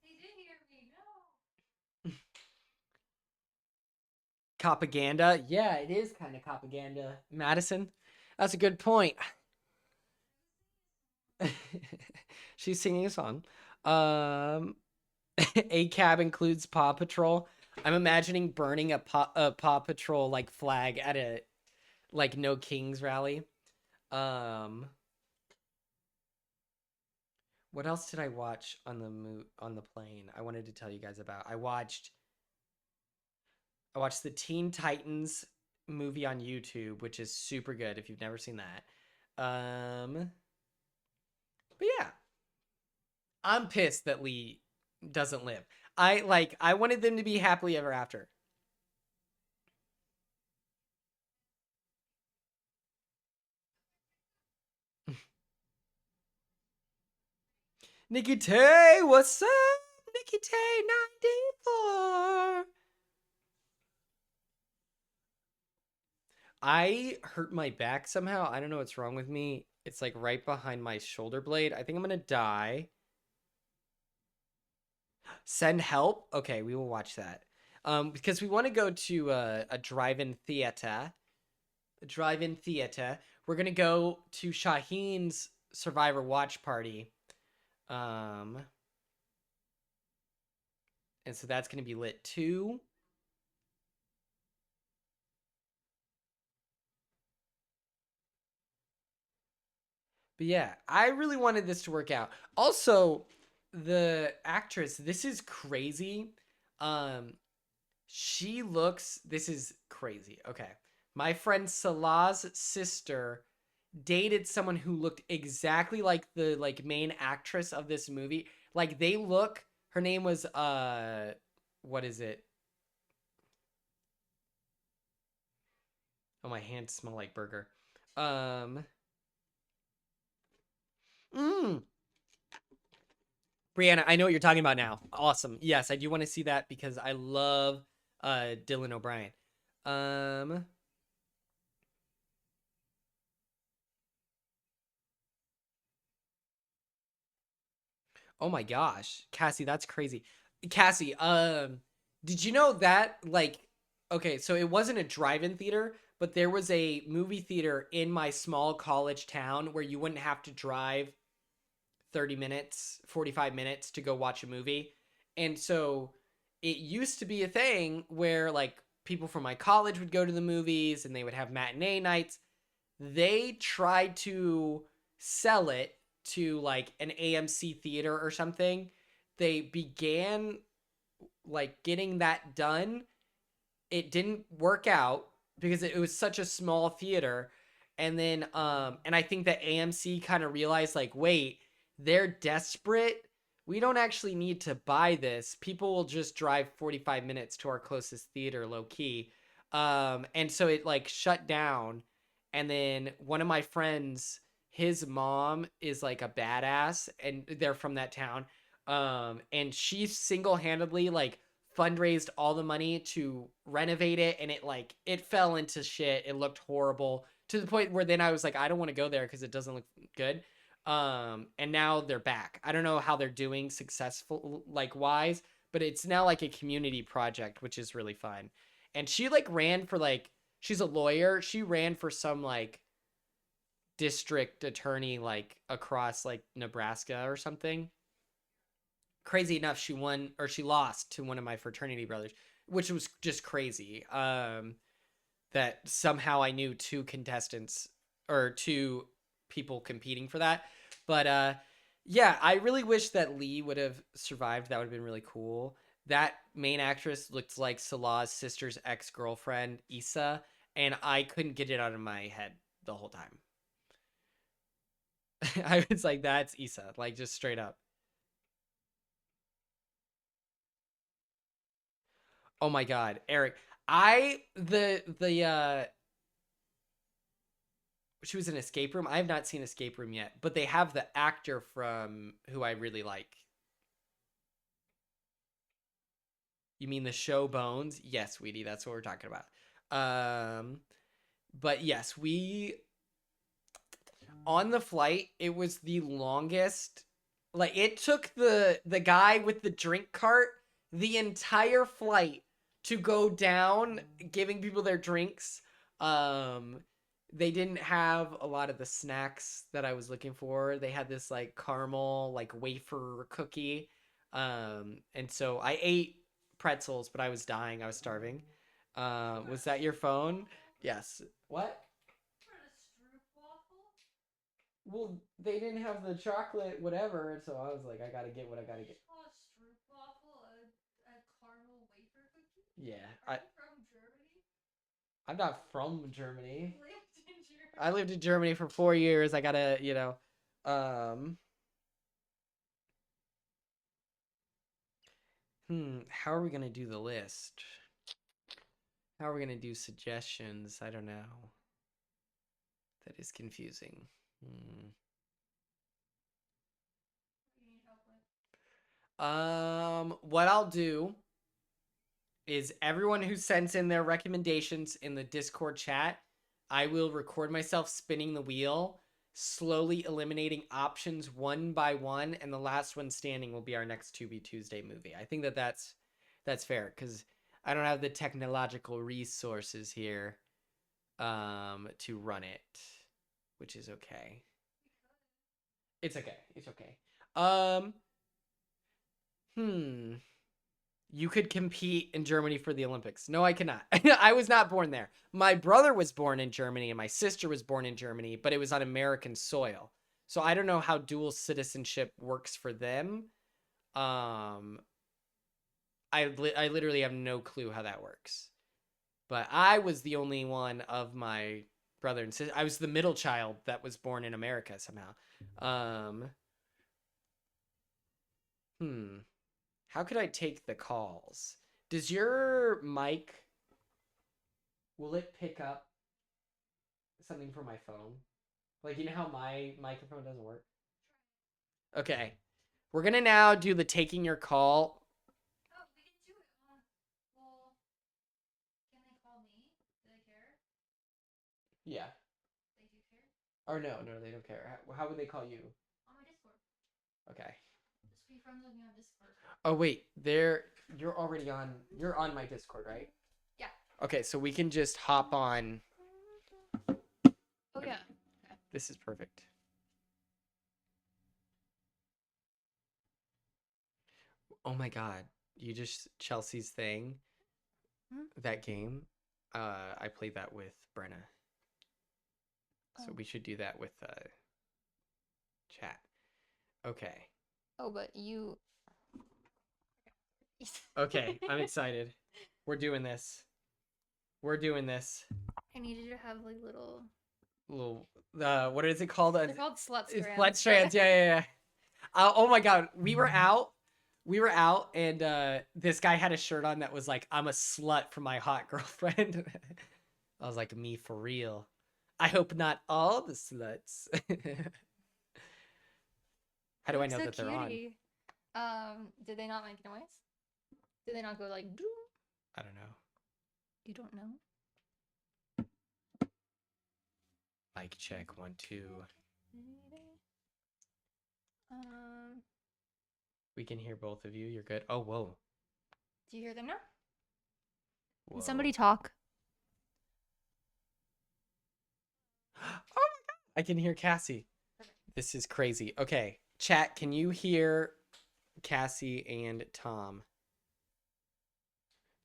They didn't hear me. No. Propaganda. Yeah, it is kind of propaganda. Madison, that's a good point. She's singing a song. A cab includes Paw Patrol. I'm imagining burning a Paw Patrol like flag at a like No Kings rally. What else did I watch on the plane? I wanted to tell you guys about. I watched the Teen Titans movie on YouTube, which is super good if you've never seen that. But yeah, I'm pissed that Lee doesn't live. I wanted them to be happily ever after. Nikki Tay, what's up? Nikki Tay 94. I hurt my back somehow. I don't know what's wrong with me. It's like right behind my shoulder blade. I think I'm gonna die. Send help? Okay, we will watch that. Because we want to go to a drive-in theater. We're gonna go to Shaheen's Survivor watch party. And so that's gonna be lit too. But yeah, I really wanted this to work out. Also, the actress, this is crazy. This is crazy. Okay. My friend Salah's sister dated someone who looked exactly like the main actress of this movie. Like her name was what is it? Oh, my hands smell like burger. Brianna, I know what you're talking about now. Awesome. Yes, I do want to see that because I love Dylan O'Brien. Oh my gosh, Cassie, that's crazy. Cassie, did you know that okay, so it wasn't a drive-in theater, but there was a movie theater in my small college town where you wouldn't have to drive 30 minutes, 45 minutes to go watch a movie. And so it used to be a thing where like people from my college would go to the movies and they would have matinee nights. They tried to sell it to like an AMC theater or something. They began like getting that done. It didn't work out because it was such a small theater. And then and I think that AMC kind of realized like, wait, they're desperate. We don't actually need to buy this. People will just drive 45 minutes to our closest theater, low key. And so it like shut down. And then one of my friends, his mom is like a badass and they're from that town. And she single-handedly like fundraised all the money to renovate it. And it fell into shit. It looked horrible to the point where then I was like, I don't want to go there because it doesn't look good. And now they're back. I don't know how they're doing successful wise, but it's now like a community project, which is really fun. And she ran for she's a lawyer. She ran for some district attorney like across like Nebraska or something. Crazy enough, she lost to one of my fraternity brothers, which was just crazy. That somehow I knew two contestants or two people competing for that. But yeah, I really wish that Lee would have survived. That would have been really cool. That main actress looked like Salah's sister's ex-girlfriend, Issa, and I couldn't get it out of my head the whole time. I was like, that's Issa, like just straight up. Oh my god, Eric. She was in Escape Room. I have not seen Escape Room yet, but they have the actor from who I really like. You mean the show Bones? Yes, sweetie, that's what we're talking about. But yes, on the flight, it was the longest. Like it took the guy with the drink cart the entire flight to go down giving people their drinks. They didn't have a lot of the snacks that I was looking for. They had this like caramel like wafer cookie. And so I ate pretzels, but I was dying. I was starving. Was that your phone? Yes. What? Well, they didn't have the chocolate whatever, so I was like, I gotta get what I gotta get. Call a stroopwafel a caramel wafer cookie? Yeah, Are you from Germany? I'm not from Germany. Lived in Germany. I lived in Germany for 4 years. I gotta, how are we gonna do the list? How are we gonna do suggestions? I don't know. That is confusing. What I'll do is everyone who sends in their recommendations in the Discord chat, I will record myself spinning the wheel, slowly eliminating options one by one, and the last one standing will be our next Tubi Tuesday movie. I think that's fair because I don't have the technological resources here to run it, which is okay. It's okay. It's okay. You could compete in Germany for the Olympics. No, I cannot. I was not born there. My brother was born in Germany and my sister was born in Germany, but it was on American soil. So I don't know how dual citizenship works for them. I literally have no clue how that works. But I was the only one of my brother and sister. I was the middle child that was born in America somehow. How could I take the calls? Does your mic, will it pick up something from my phone? Like, you know how my microphone doesn't work? Okay. We're going to now do the taking your call. Oh, we can do it on, well, can they call me? Do they care? Yeah. They do care? Or no, they don't care. How would they call you? On my Discord. Okay. Just be friends with me on Discord. Oh, wait. You're already on, you're on my Discord, right? Yeah. Okay, so we can just hop on. Oh, yeah. Okay. This is perfect. Oh my god. You just Chelsea's thing. That game. I played that with Brenna. So we should do that with chat. Okay. Oh, but you. Okay, I'm excited. We're doing this. I need you to have like little. What is it called? They're called slut strands. Slut strands. Yeah. Oh my god, we were out, and this guy had a shirt on that was like, "I'm a slut for my hot girlfriend." I was like, "Me for real." I hope not all the sluts. How do I know that they're on? Did they not make noise? Did they not go like? Doo? I don't know. You don't know? Mic check 1 2. We can hear both of you. You're good. Oh, whoa. Do you hear them now? Whoa. Can somebody talk? Oh my god. I can hear Cassie. This is crazy. Okay, chat, can you hear Cassie and Tom?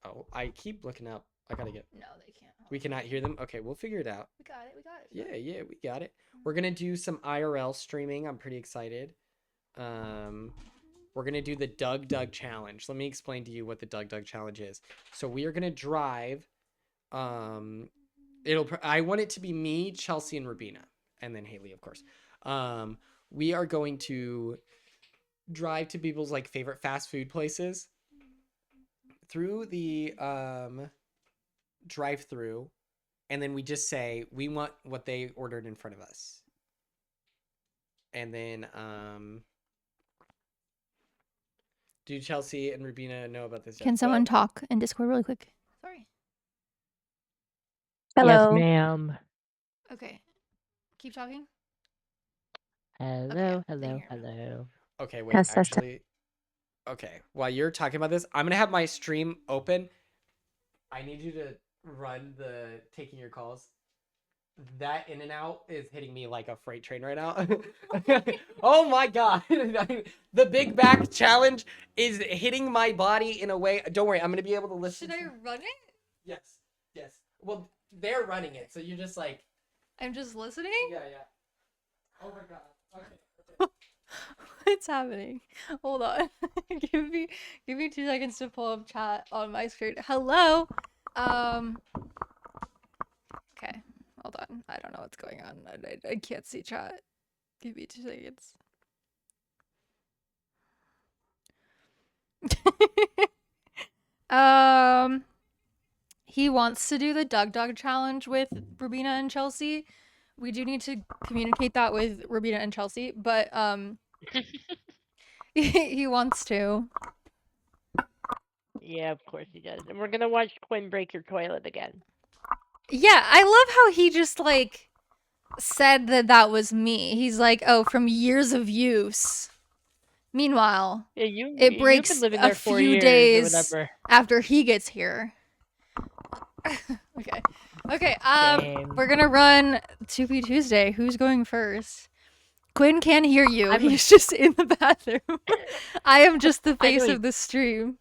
Oh, I keep looking up. I gotta get. No, they can't. We cannot hear them. Okay, we'll figure it out. We got it. We got it. Yeah, we got it. We're gonna do some IRL streaming. I'm pretty excited. We're gonna do the Doug challenge. Let me explain to you what the Doug challenge is. So we are gonna drive. I want it to be me, Chelsea, and Rabina, and then Haley, of course. We are going to drive to people's like favorite fast food places through the drive-through, and then we just say we want what they ordered in front of us, and then do Chelsea and Rabina know about this? Can someone talk in Discord really quick? Sorry. Hello. Yes, ma'am. Okay. Keep talking. Hello, Okay, they hello, hear me. hello. Okay, wait, Test, test, test. actually. Okay, while you're talking about this, I'm gonna have my stream open. I need you to run the taking your calls. That in and out is hitting me like a freight train right now. Oh my god. The big back challenge is hitting my body in a way. Don't worry, I'm gonna be able to listen. Should I run it? Yes. Well, they're running it, so you're just like. I'm just listening? Yeah. Oh my god. Okay. What's happening? Hold on. give me 2 seconds to pull up chat on my screen. Hello. Okay. Hold on. I don't know what's going on. I can't see chat. Give me 2 seconds. He wants to do the Doug challenge with Rubina and Chelsea. We do need to communicate that with Rubina and Chelsea, but he wants to. Yeah, of course he does. And we're gonna watch Quinn break your toilet again. Yeah, I love how he just like said that was me. He's like, "Oh, from years of use." Meanwhile, Yeah, it you've been breaks living a there 4 few years or days whatever. after he gets here. Okay. Same. We're gonna run Tubi Tuesday. Who's going first? Quinn can't hear you. I'm- He's just in the bathroom. I am just the I know face of the stream.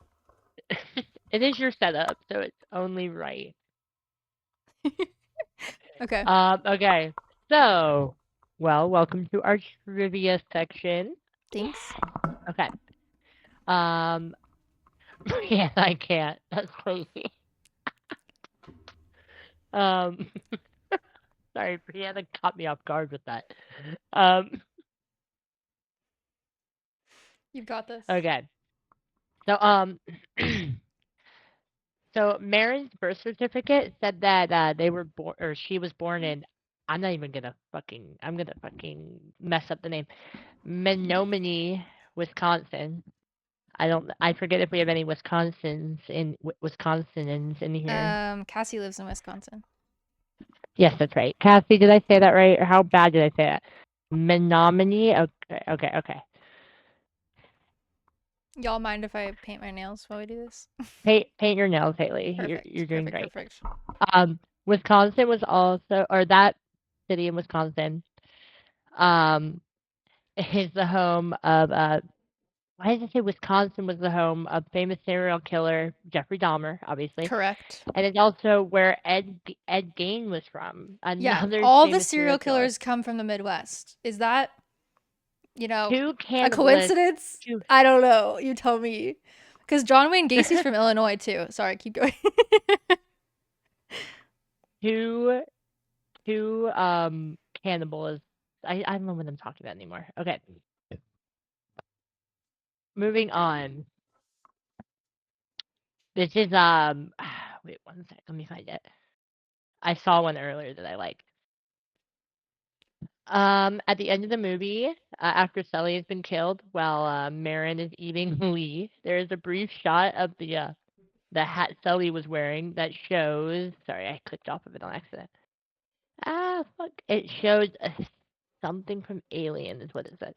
It is your setup, so it's only right. Okay. Okay. So, well, welcome to our trivia section. Thanks. Okay. Yeah, I can't. That's crazy. Sorry, Brianna caught me off guard with that. You've got this. Okay. So, so Marin's birth certificate said that they were born, or she was born in. I'm gonna fucking mess up the name. Menominee, Wisconsin. I forget if we have any Wisconsinans in here. Cassie lives in Wisconsin. Yes, that's right. Cassie, did I say that right? Or how bad did I say it? Menominee? Okay. Y'all mind if I paint my nails while we do this? Paint your nails, Haley. Perfect. You're doing great. Perfect. Wisconsin was also, or that city in Wisconsin, is the home of why did I say Wisconsin was the home of famous serial killer Jeffrey Dahmer, obviously. Correct. And it's also where Ed Gein was from. Another all the famous serial killer. killers come from the Midwest. Is that, Two a coincidence? Two, I don't know. You tell me. Because John Wayne Gacy's from Illinois too. Sorry, keep going. two cannibals. I don't know what I'm talking about anymore. Okay. Moving on. This is wait 1 sec, let me find it. I saw one earlier that I like. At the end of the movie, after Sully has been killed, while Marin is eating Lee, there is a brief shot of the hat Sully was wearing that shows. Sorry, I clicked off of it on accident. Fuck! It shows something from Alien, is what it said.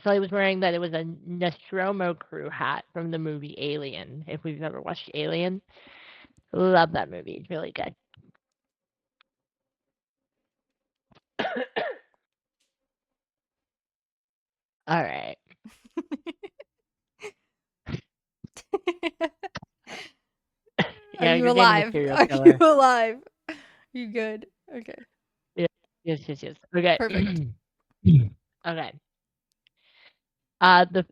Sully was wearing that. It was a Nostromo crew hat from the movie Alien. If we've ever watched Alien, love that movie. It's really good. All right. Are Yeah, you you're dating a alive? serial Are you killer. alive? You good? Okay. Yeah. Yes, yes, yes. Okay. Perfect. Okay.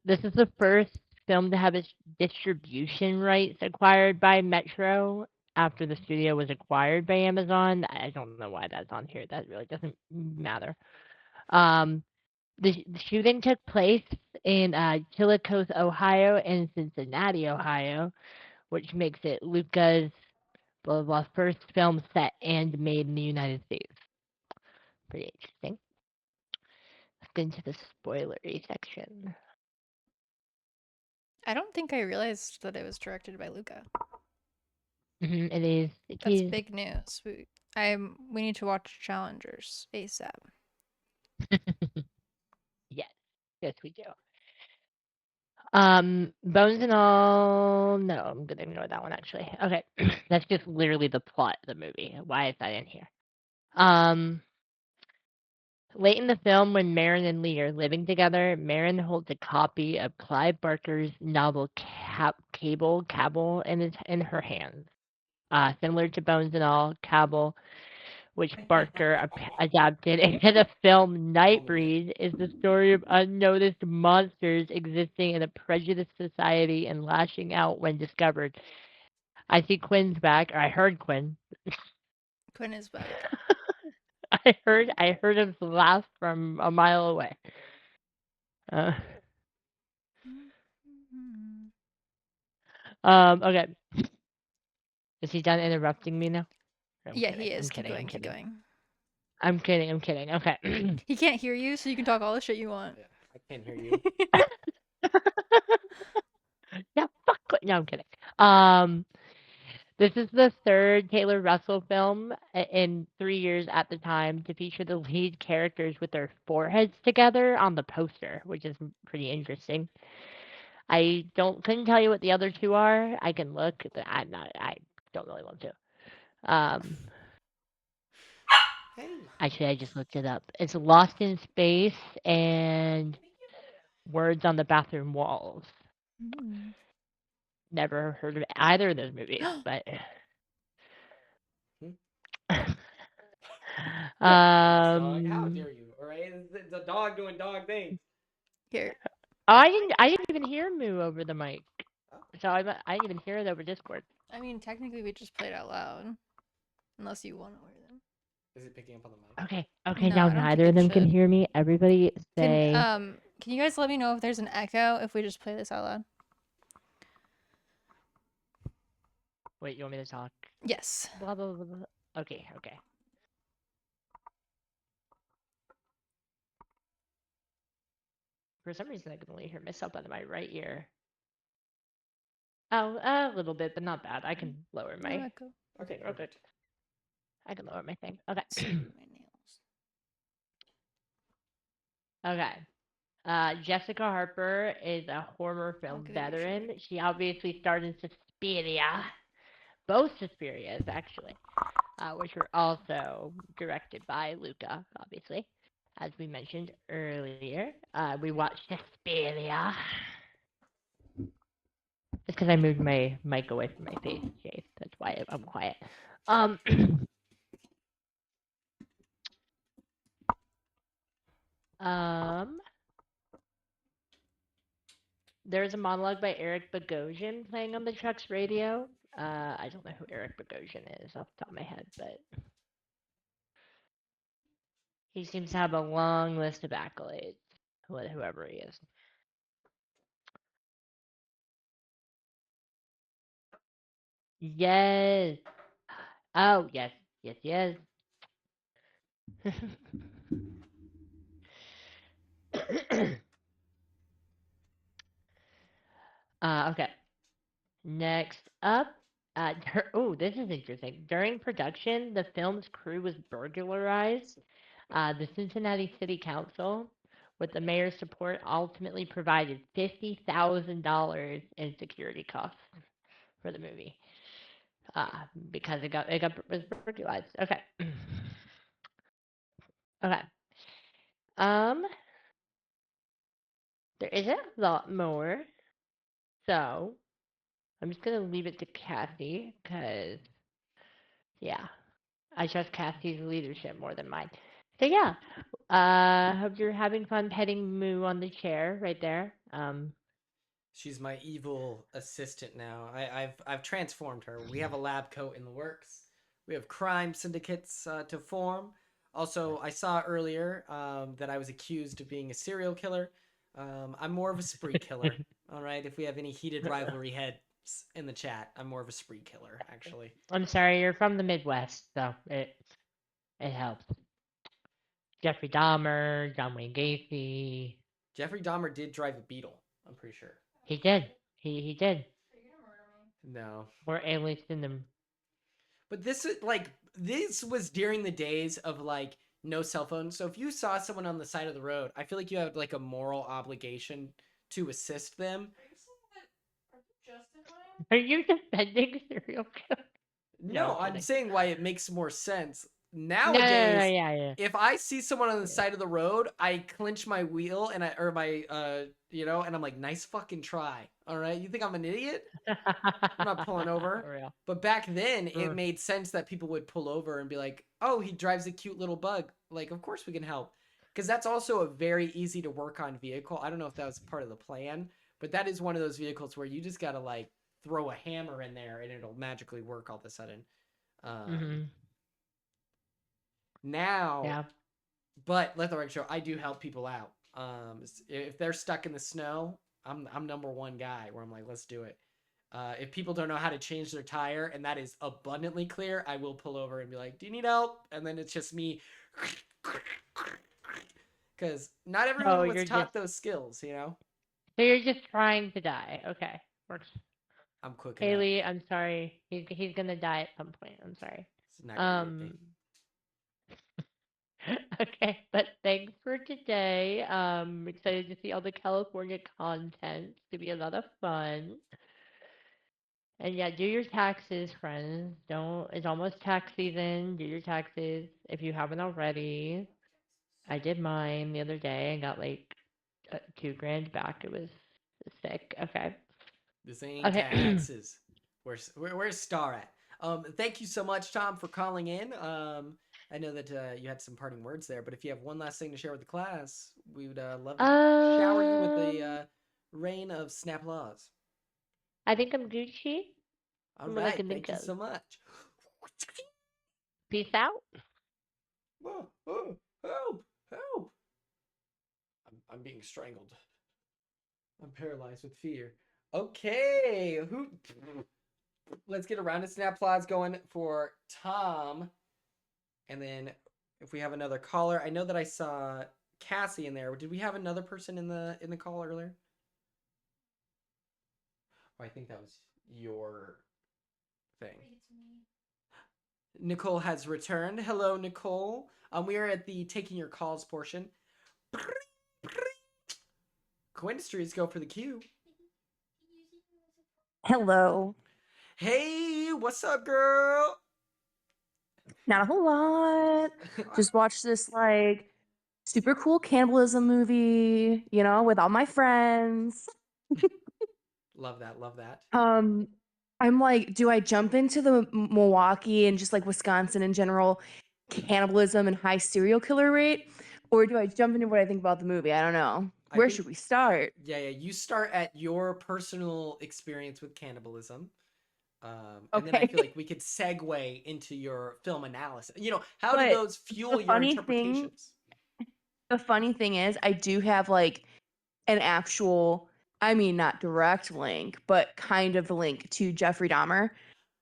This is the first film to have its distribution rights acquired by Metro after the studio was acquired by Amazon. I don't know why that's on here. That really doesn't matter. Um, the shooting took place in Chillicothe, Ohio, and Cincinnati, Ohio, which makes it Luca's blah blah blah first film set and made in the United States. Pretty interesting. Let's get into the spoilery section. I don't think I realized that it was directed by Luca. It is. That's big news. We need to watch Challengers ASAP. Yes, yes, we do. Bones and all. No, I'm gonna ignore that one actually. Okay, that's just literally the plot of the movie. Why is that in here? Um, Late in the film, when Marin and Lee are living together, Marin holds a copy of Clive Barker's novel Cabell in her hands. Similar to Bones and All, Cabell, which Barker adapted into the film Nightbreed, is the story of unnoticed monsters existing in a prejudiced society and lashing out when discovered. I see Quinn's back, or I heard Quinn. Quinn is back. I heard him laugh from a mile away. Uh, okay. Is he done interrupting me now? I'm Yeah, he kidding. is. I'm Keep kidding. I'm going. Keep kidding. going. I'm kidding. I'm kidding. Okay. He can't hear you, so you can talk all the shit you want. Yeah, I can't hear you. Yeah, fuck. No, I'm kidding. Um, this is the third Taylor Russell film in 3 years at the time to feature the lead characters with their foreheads together on the poster, which is pretty interesting. I couldn't tell you what the other two are. I can look. I don't really want to. Hey. Actually, I just looked it up. It's Lost in Space and Words on the Bathroom Walls. Mm. Never heard of either of those movies, but Dog, how um, dare you? All right, it's a dog doing dog things. Here. I didn't even hear Moo over the mic, Oh. so I didn't even hear it over Discord. I mean, technically, we just played out loud. Unless you want to hear them. Is it picking up on the mic? Okay, No, now I don't think neither of it them can should. hear me. Everybody say. Can you guys let me know if there's an echo if we just play this out loud? Wait, you want me to talk? Yes. Blah blah blah. Blah. Okay. For some reason, I can only hear myself out of my right ear. Oh, a little bit, but not bad. I can lower No my echo. Okay, real good. I can lower my thing. Okay. Sorry, my nails. Okay. Jessica Harper is a horror film give it a veteran. She obviously starred in Suspiria, both Suspirias actually, which were also directed by Luca, obviously, as we mentioned earlier. We watched Suspiria. It's because I moved my mic away from my face, Jay. That's why I'm quiet. Um, um, there's a monologue by Eric Bogosian playing on the truck's radio. I don't know who Eric Bogosian is off the top of my head, but he seems to have a long list of accolades, whoever he is. Yes. Oh, yes. Yes. Okay. Next up, this is interesting. During production, the film's crew was burglarized. The Cincinnati City Council, with the mayor's support, ultimately provided $50,000 in security costs for the movie because it was burglarized. Okay. Okay. Um, there isn't a lot more, so I'm just gonna leave it to Cassie because, yeah, I trust Cassie's leadership more than mine. So yeah, hope you're having fun petting Moo on the chair right there. She's my evil assistant now. I've transformed her. We have a lab coat in the works. We have crime syndicates to form. Also, I saw earlier that I was accused of being a serial killer. I'm more of a spree killer. All right. If we have any heated rivalry heads in the chat, I'm more of a spree killer, actually. I'm sorry, you're from the Midwest, so it helps. Jeffrey Dahmer, John Wayne Gacy. Jeffrey Dahmer did drive a Beetle. I'm pretty sure. He did. He did. No. Or at least in the. But this was during the days of like no cell phones. So if you saw someone on the side of the road, I feel like you have like a moral obligation to assist them. Are you defending serial killers? No, I'm saying why it makes more sense. No, Nowadays, yeah. if I see someone on the side of the road, I clench my wheel and and I'm like, nice fucking try. All right. You think I'm an idiot? I'm not pulling over. For real. But back then, it made sense that people would pull over and be like, oh, he drives a cute little bug. Like, of course we can help. Because that's also a very easy to work on vehicle. I don't know if that was part of the plan, but that is one of those vehicles where you just got to like throw a hammer in there and it'll magically work all of a sudden. Now, yeah. But let the record show, I do help people out. If they're stuck in the snow, I'm number one guy where I'm like, let's do it. If people don't know how to change their tire and that is abundantly clear, I will pull over and be like, do you need help? And then it's just me. Because not everyone was taught those skills, you know? So you're just trying to die. Okay. Works. I'm cooking. Haley, I'm sorry. He's gonna die at some point. I'm sorry. It's not gonna be okay, but thanks for today. Excited to see all the California content. It's gonna be a lot of fun. And yeah, do your taxes, friends. It's almost tax season. Do your taxes if you haven't already. I did mine the other day and got like $2,000 back. It was sick. Okay. This ain't taxes. Where's Star at? Thank you so much, Tom, for calling in. I know that you had some parting words there, but if you have one last thing to share with the class, we would love to shower you with a rain of snap laws. I think I'm Gucci. All right, thank you so much. Peace out. Oh, help! I'm being strangled. I'm paralyzed with fear. Okay, let's get a round of snap applause going for Tom. And then if we have another caller, I know that I saw Cassie in there. Did we have another person in the call earlier? Oh, I think that was your thing. Nicole has returned. Hello, Nicole. We are at the taking your calls portion. Quinn Streets go for the queue. Hello. Hey, what's up, girl? Not a whole lot. Just watched this like super cool cannibalism movie, with all my friends. Love that. I'm like, do I jump into the Milwaukee and just like Wisconsin in general cannibalism and high serial killer rate, or do I jump into what I think about the movie? I don't know. Where should we start? Yeah. You start at your personal experience with cannibalism. And then I feel like we could segue into your film analysis. How do those fuel your interpretations? The funny thing is, I do have like an actual, not direct link, but kind of link to Jeffrey Dahmer.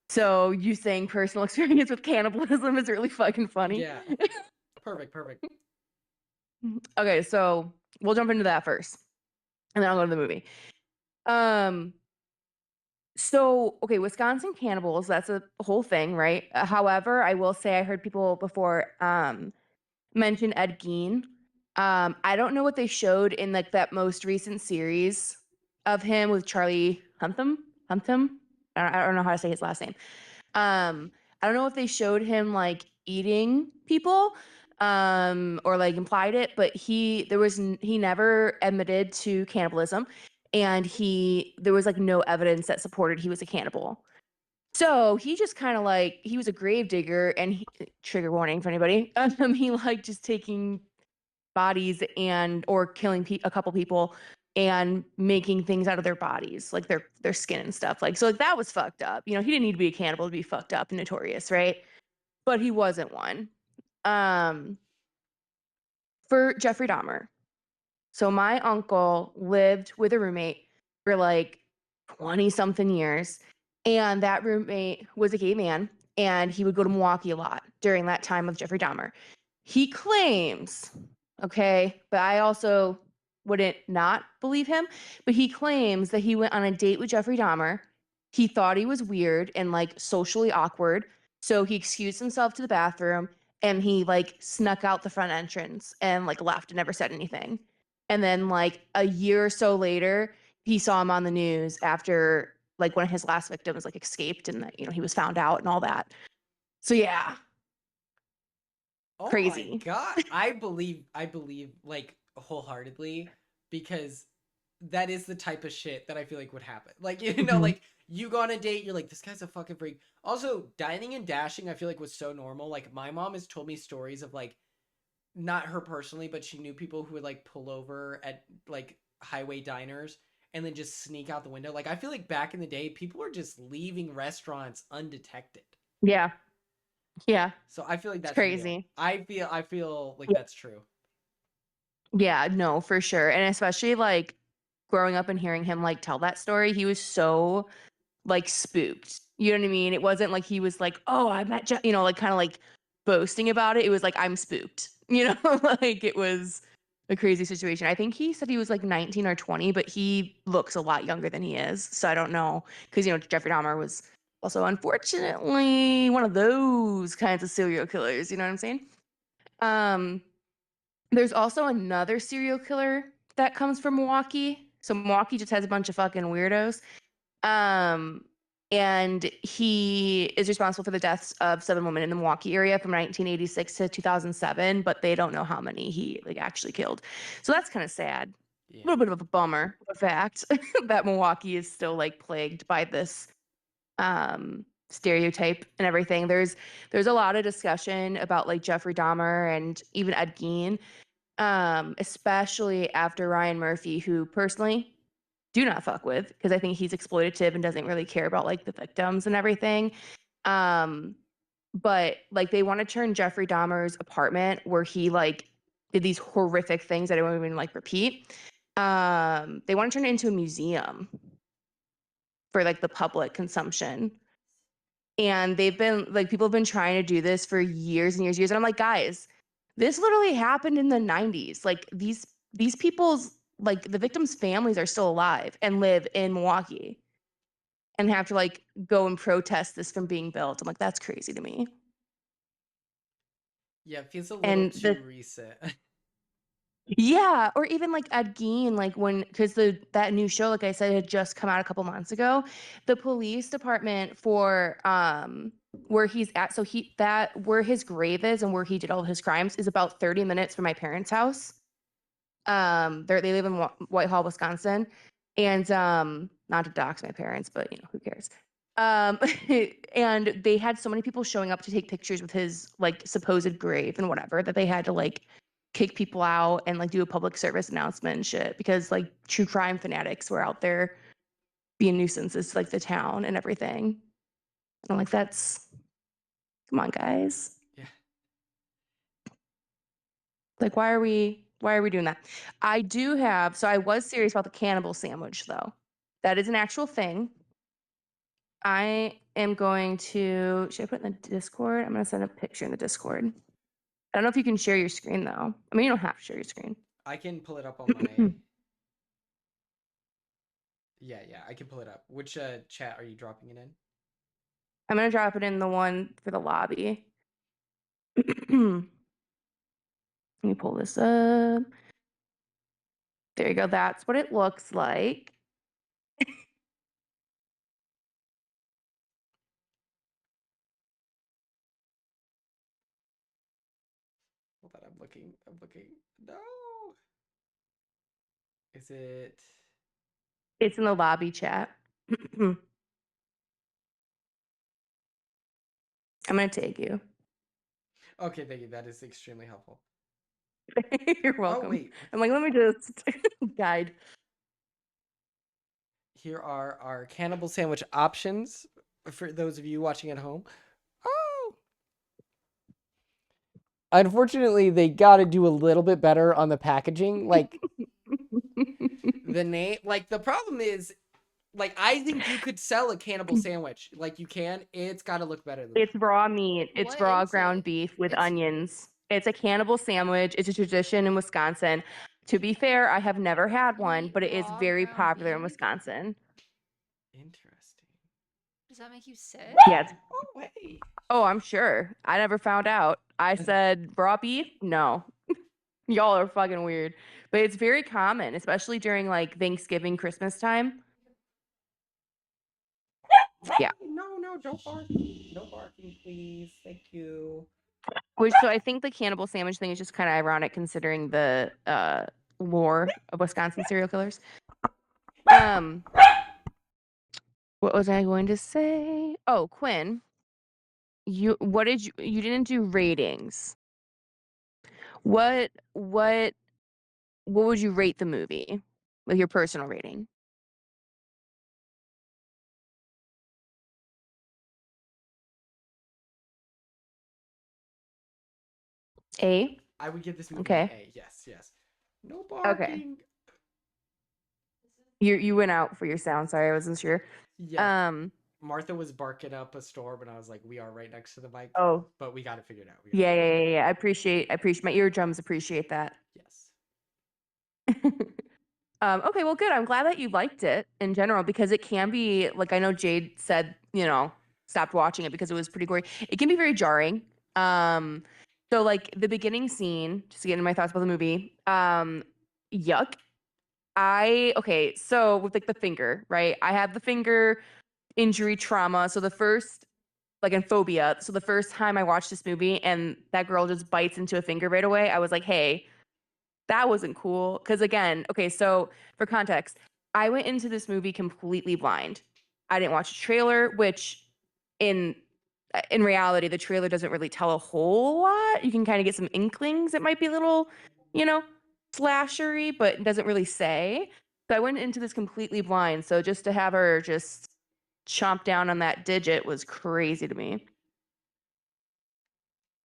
So you saying personal experience with cannibalism is really fucking funny. Yeah. Perfect. Okay, so we'll jump into that first, and then I'll go to the movie. So, okay, Wisconsin cannibals, that's a whole thing, right? However, I will say I heard people before mention Ed Gein. I don't know what they showed in like that most recent series of him with Charlie Hunnam. I don't know how to say his last name. I don't know if they showed him like eating people, or like implied it, but he never admitted to cannibalism, and there was like no evidence that supported he was a cannibal. So he just kind of like, he was a grave digger, and trigger warning for anybody. He liked just taking bodies or killing a couple people and making things out of their bodies, like their skin and stuff. Like, so like that was fucked up. You know, he didn't need to be a cannibal to be fucked up and notorious, right? But he wasn't one. For Jeffrey Dahmer. So my uncle lived with a roommate for like 20 something years. And that roommate was a gay man, and he would go to Milwaukee a lot during that time of Jeffrey Dahmer. He claims, okay, but I also wouldn't not believe him, but he claims that he went on a date with Jeffrey Dahmer. He thought he was weird and like socially awkward. So he excused himself to the bathroom, and he like snuck out the front entrance and like left and never said anything. And then like a year or so later, he saw him on the news after like one of his last victims like escaped, and that, you know, he was found out and all that. So yeah. Oh Crazy. my god. I believe like wholeheartedly, because that is the type of shit that I feel like would happen. Like, you know, like you go on a date, you're like, this guy's a fucking freak. Also, dining and dashing, I feel like was so normal. Like my mom has told me stories of like, not her personally, but she knew people who would like pull over at like highway diners and then just sneak out the window. Like I feel like back in the day, people were just leaving restaurants undetected. Yeah. Yeah. So I feel like It's that's real. crazy. I feel like that's true. Yeah, no, for sure. And especially like growing up and hearing him like tell that story, he was so like spooked. You know what I mean? It wasn't like he was like, "Oh, I met you know, like kind of like boasting about it. It was like, I'm spooked." You know, like it was a crazy situation. I think he said he was like 19 or 20, but he looks a lot younger than he is. So I don't know, because you know, Jeffrey Dahmer was also unfortunately one of those kinds of serial killers, you know what I'm saying? Um there's also another serial killer that comes from Milwaukee. So Milwaukee just has a bunch of fucking weirdos. Um, and he is responsible for the deaths of 7 women in the Milwaukee area from 1986 to 2007, but they don't know how many he like actually killed. So that's kind of sad. Yeah. A little bit of a bummer, the fact that Milwaukee is still like plagued by this stereotype and everything. There's a lot of discussion about like Jeffrey Dahmer and even Ed Gein, especially after Ryan Murphy, who personally do not fuck with, because I think he's exploitative and doesn't really care about like the victims and everything. But like they want to turn Jeffrey Dahmer's apartment, where he like did these horrific things that I won't even like repeat. They want to turn it into a museum for like the public consumption. And they've been like, people have been trying to do this for years and years and years. And I'm like, guys, this literally happened in the 90s. Like these people's like the victims' families are still alive and live in Milwaukee and have to like go and protest this from being built. I'm like, that's crazy to me. Yeah, it feels a little And too recent. yeah, or even like Ed Gein, like because that new show, like I said, had just come out a couple months ago. The police department for where he's at, so where his grave is and where he did all his crimes is about 30 minutes from my parents' house. They live in Whitehall, Wisconsin, and not to dox my parents, but you know, who cares? And they had so many people showing up to take pictures with his like supposed grave and whatever, that they had to like kick people out and like do a public service announcement and shit, because like true crime fanatics were out there being nuisances to like the town and everything. And I'm like, come on, guys. Yeah. Like, why are we doing that? I was serious about the cannibal sandwich though. That is an actual thing. I am going to, should I put it in the Discord? I'm going to send a picture in the Discord. I don't know if you can share your screen though. I mean, you don't have to share your screen. I can pull it up on my Yeah, I can pull it up. Which chat are you dropping it in? I'm going to drop it in the one for the lobby. Let me pull this up. There you go. That's what it looks like. Hold on, I'm looking. No. Is it? It's in the lobby chat. I'm gonna take you. Okay, thank you. That is extremely helpful. You're welcome. Oh wait. I'm like, let me just guide. Here are our cannibal sandwich options for those of you watching at home. Oh. Unfortunately, they got to do a little bit better on the packaging. Like the name, like the problem is, like I think you could sell a cannibal sandwich. Like you can. It's got to look better than It's raw meat. It's What raw is ground it? beef with It's- onions. It's a cannibal sandwich. It's a tradition in Wisconsin. To be fair, I have never had You one, eat but it is raw very ground popular in beef? Wisconsin. Interesting. Does that make you sick? Yeah. Oh wait. Oh, I'm sure. I never found out. I said raw beef? No. Y'all are fucking weird. But it's very common, especially during like Thanksgiving, Christmas time. Yeah. No, don't bark. No barking, please. Thank you. So I think the cannibal sandwich thing is just kind of ironic considering the lore of Wisconsin serial killers. What was I going to say? Oh, Quinn, you didn't do ratings. What would you rate the movie? Like your personal rating? A? I would give this movie an Okay. A. Yes. No Okay. barking. You went out for your sound. Sorry, I wasn't sure. Yes. Martha was barking up a storm, and I was like, "We are right next to the mic, Oh, but we got it figured out." yeah. I appreciate my eardrums appreciate that. Yes. Okay, well, good. I'm glad that you liked it in general because it can be like I know Jade said, stopped watching it because it was pretty gory. It can be very jarring. So like the beginning scene, just to get into my thoughts about the movie. Yuck. Okay, so with like the finger, right? I have the finger injury trauma. So the first like in phobia. So the first time I watched this movie and that girl just bites into a finger right away, I was like, hey, that wasn't cool. Because again, okay, so for context, I went into this movie completely blind. I didn't watch a trailer, which in reality, the trailer doesn't really tell a whole lot. You can kind of get some inklings. It might be a little, slashery, but it doesn't really say. So I went into this completely blind. So just to have her just chomp down on that digit was crazy to me.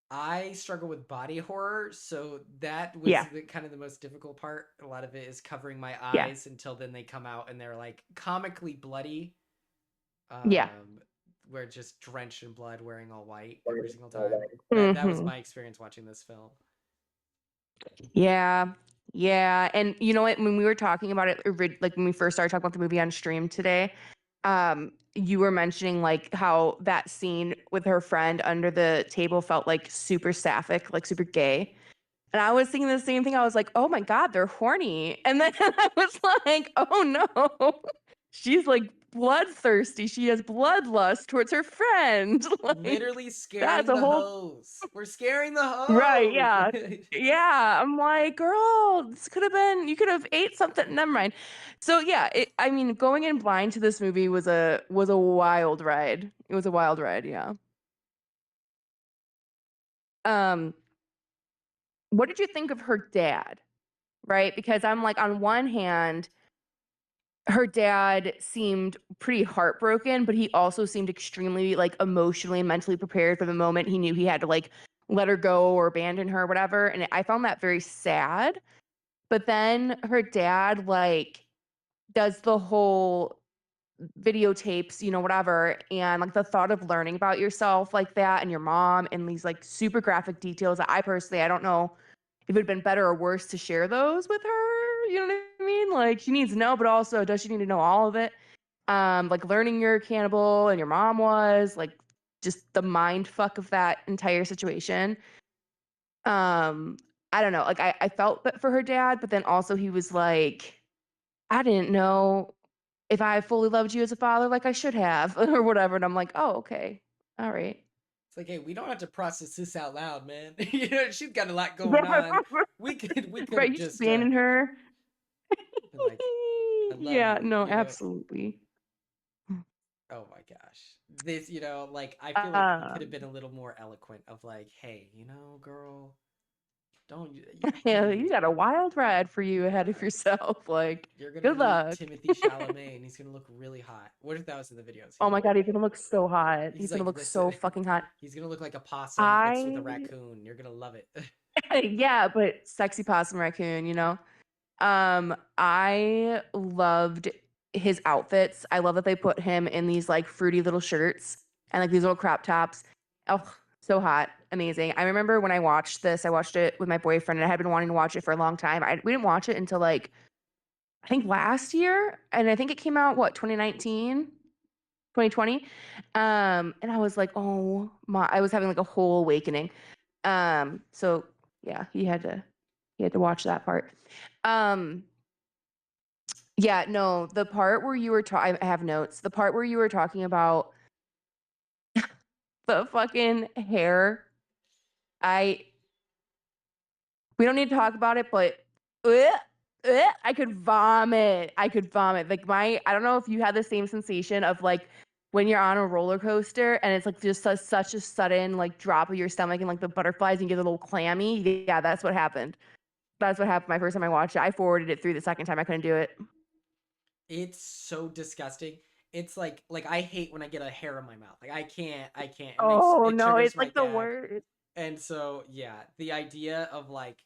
I struggle with body horror, so that was Yeah. kind of the most difficult part. A lot of it is covering my Yeah. eyes until then they come out and they're like comically bloody. Yeah. We're just drenched in blood, wearing all white every single time. That was my experience watching this film. Yeah. Yeah. And you know what? When we were talking about it, like when we first started talking about the movie on stream today, you were mentioning like how that scene with her friend under the table felt like super sapphic, like super gay. And I was thinking the same thing. I was like, oh my God, they're horny. And then I was like, oh no, she's like bloodthirsty. She has bloodlust towards her friend. Like, Literally scaring that's a the whole hose. We're scaring the hose. right. Yeah. Yeah. I'm like, girl, this could have been, you could have ate something. Never mind. So yeah, I mean, going in blind to this movie was a wild ride. It was a wild ride. Yeah. What did you think of her dad? Right? Because I'm like, on one hand, her dad seemed pretty heartbroken, but he also seemed extremely like emotionally and mentally prepared for the moment he knew he had to like let her go or abandon her or whatever. And I found that very sad. But then her dad like does the whole videotapes, whatever. And like the thought of learning about yourself like that and your mom and these like super graphic details that I don't know if it'd been better or worse to share those with her. You know what I mean? Like she needs to know, but also does she need to know all of it? Like learning you're a cannibal and your mom was like just the mind fuck of that entire situation. I don't know. Like I felt that for her dad, but then also he was like, I didn't know if I fully loved you as a father like I should have or whatever. And I'm like, oh, okay. All right. It's like, hey, we don't have to process this out loud, man. You know, she's got a lot going on. We could Right, have you just abandoned her. been like, I love Yeah, you. no, You know, absolutely. oh my gosh. This, you know, like I feel like he could have been a little more eloquent of like, hey, you know, girl, don't Yeah, hey, you got a wild ride for you ahead of yourself. Like, you're gonna good meet luck. Timothy Chalamet and he's gonna look really hot. What if that was in the videos? Oh He's my like, god, he's gonna look so hot. He's he's gonna like, look listen, so fucking hot. he's gonna look like a possum mixed with a I raccoon. You're gonna love it. yeah, but sexy possum raccoon, you know? I loved his outfits. I love that they put him in these like fruity little shirts and like these little crop tops. Oh, so hot. Amazing. I remember when I watched this, I watched it with my boyfriend and I had been wanting to watch it for a long time. We didn't watch it until like I think last year. And I think it came out what, 2019? 2020. And I was like, oh my, I was having like a whole awakening. So yeah, he had to watch that part. Um, yeah, no, the part where you were I have notes. The part where you were talking about the fucking hair. I we don't need to talk about it, but I could vomit. I could vomit. Like I don't know if you had the same sensation of like when you're on a roller coaster and it's like just such a sudden like drop of your stomach and like the butterflies and you get a little clammy. Yeah, that's what happened. That's what happened my first time I watched it. I forwarded it through the second time I couldn't do it. It's so disgusting. It's like I hate when I get a hair in my mouth. Like I can't. Oh It no, triggers it's my like the gag. worst. And so yeah, the idea of like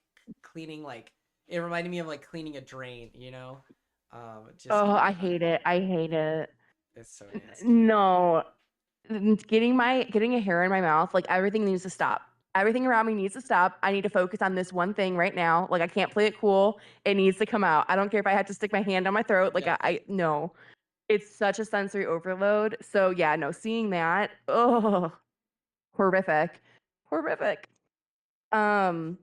cleaning like it reminded me of like cleaning a drain, you know? Just Oh, I hate it. I hate it. it's so nasty. No, getting a hair in my mouth, like everything needs to stop. Everything around me needs to stop. I need to focus on this one thing right now. Like I can't play it cool. It needs to come out. I don't care if I have to stick my hand on my throat. Like Yep. I no. It's such a sensory overload. So yeah, no, seeing that, oh, horrific. Horrific. Um,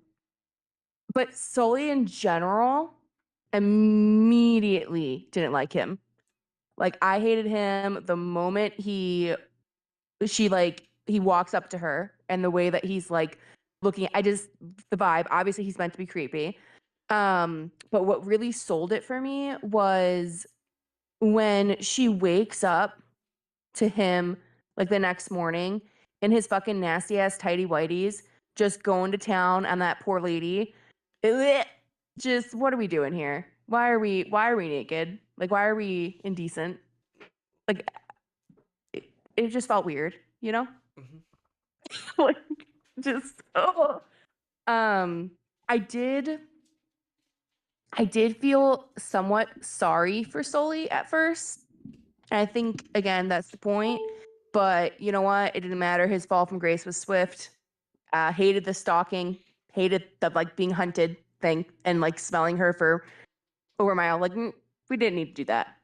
but Sully in general, immediately didn't like him. Like I hated him the moment he walks up to her and the way that he's like looking the vibe, obviously he's meant to be creepy. But what really sold it for me was when she wakes up to him like the next morning in his fucking nasty ass tidy whities, just going to town on that poor lady. Just what are we doing here? Why are we naked? Like why are we indecent? Like it just felt weird, you know? Like just oh. Um I did feel somewhat sorry for Sully at first. And I think again that's the point. But you know what? It didn't matter. His fall from grace was swift. Hated the stalking, hated the like being hunted thing and like smelling her for over a mile. Like we didn't need to do that.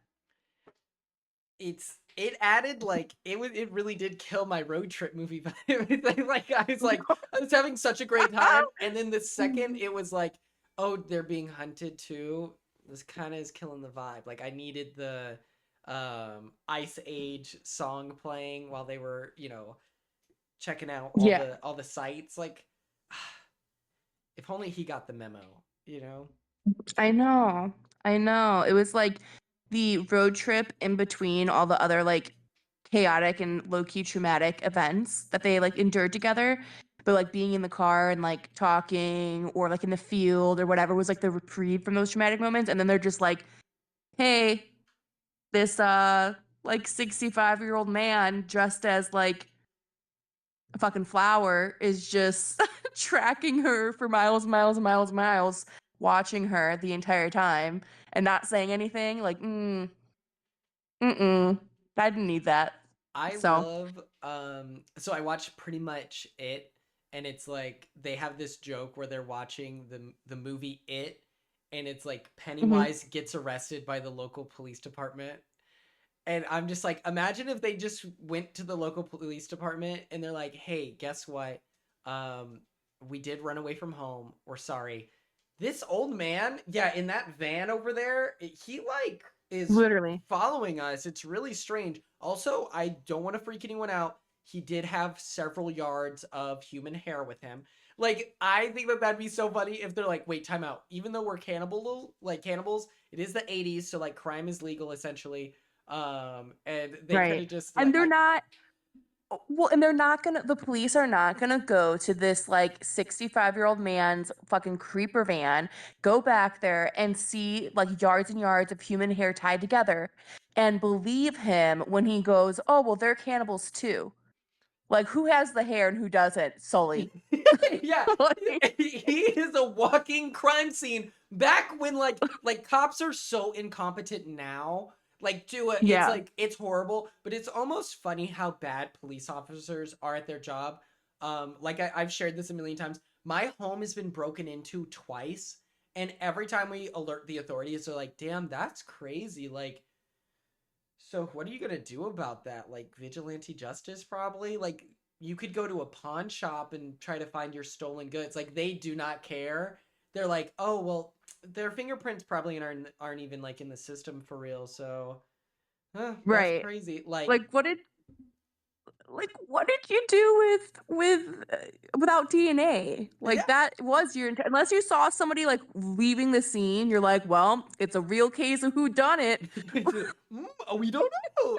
It added like it really did kill my road trip movie vibe. Like I was having such a great time, and then the second it was like, oh, they're being hunted too. This kind of is killing the vibe. Like I needed the Ice Age song playing while they were, you know, checking out all the sites. Like if only he got the memo, you know. I know. It was like the road trip in between all the other like chaotic and low-key traumatic events that they like endured together. But like being in the car and like talking or like in the field or whatever was like the reprieve from those traumatic moments. And then they're just like, hey, this like 65-year-old man dressed as like a fucking flower is just tracking her for miles and miles and miles and miles, watching her the entire time and not saying anything. Like, I didn't need that. I So, love so I watched pretty much it, and it's like they have this joke where they're watching the movie It, and it's like Pennywise gets arrested by the local police department. And I'm just like, imagine if they just went to the local police department and they're like, "Hey, guess what? We did run away from home. We're sorry. This old man, yeah, in that van over there, he like is literally. following us. It's really strange. Also, I don't want to freak anyone out. he did have several yards of human hair with him. Like, I think that that'd be so funny if they're like, wait, time out. Even though we're cannibals, it is the 80s, so like crime is legal essentially. And they could Right. have just And like, they're not well, and they're not gonna, the police are not gonna go to this like 65-year-old man's fucking creeper van, go back there and see like yards and yards of human hair tied together and believe him when he goes, oh, well, they're cannibals too. Like, who has the hair and who doesn't? Sully. yeah, Like, he is a walking crime scene. Back when like cops are so incompetent now, like it's yeah. like it's horrible, but it's almost funny how bad police officers are at their job. Like I've shared this a million times. My home has been broken into twice, and every time we alert the authorities, they're like, "Damn, that's crazy!" Like, so what are you gonna do about that? Like vigilante justice, probably. Like you could go to a pawn shop and try to find your stolen goods. Like they do not care. They're like, oh well, their fingerprints probably aren't even like in the system for real. So, that's Right. crazy. Like, Like, what did you do without DNA? Like, yeah, that was your unless you saw somebody like leaving the scene, you're like, well, it's a real case of who done it. we don't know.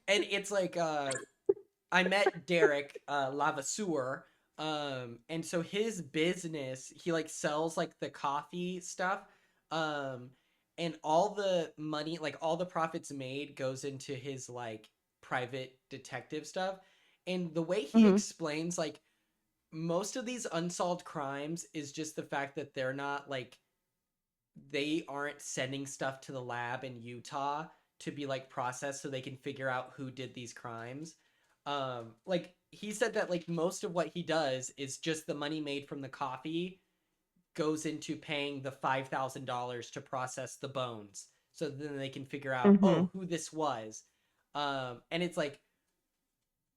And it's like, I met Derek Lavasseur, and so his business, he like sells like the coffee stuff, um, and all the money, like all the profits made, goes into his like private detective stuff. And the way he Mhm. explains, like most of these unsolved crimes, is just the fact that they aren't sending stuff to the lab in Utah to be like processed so they can figure out who did these crimes. Like he said that like most of what he does is just the money made from the coffee goes into paying the $5,000 to process the bones so then they can figure out, Mhm. oh, who this was. And it's like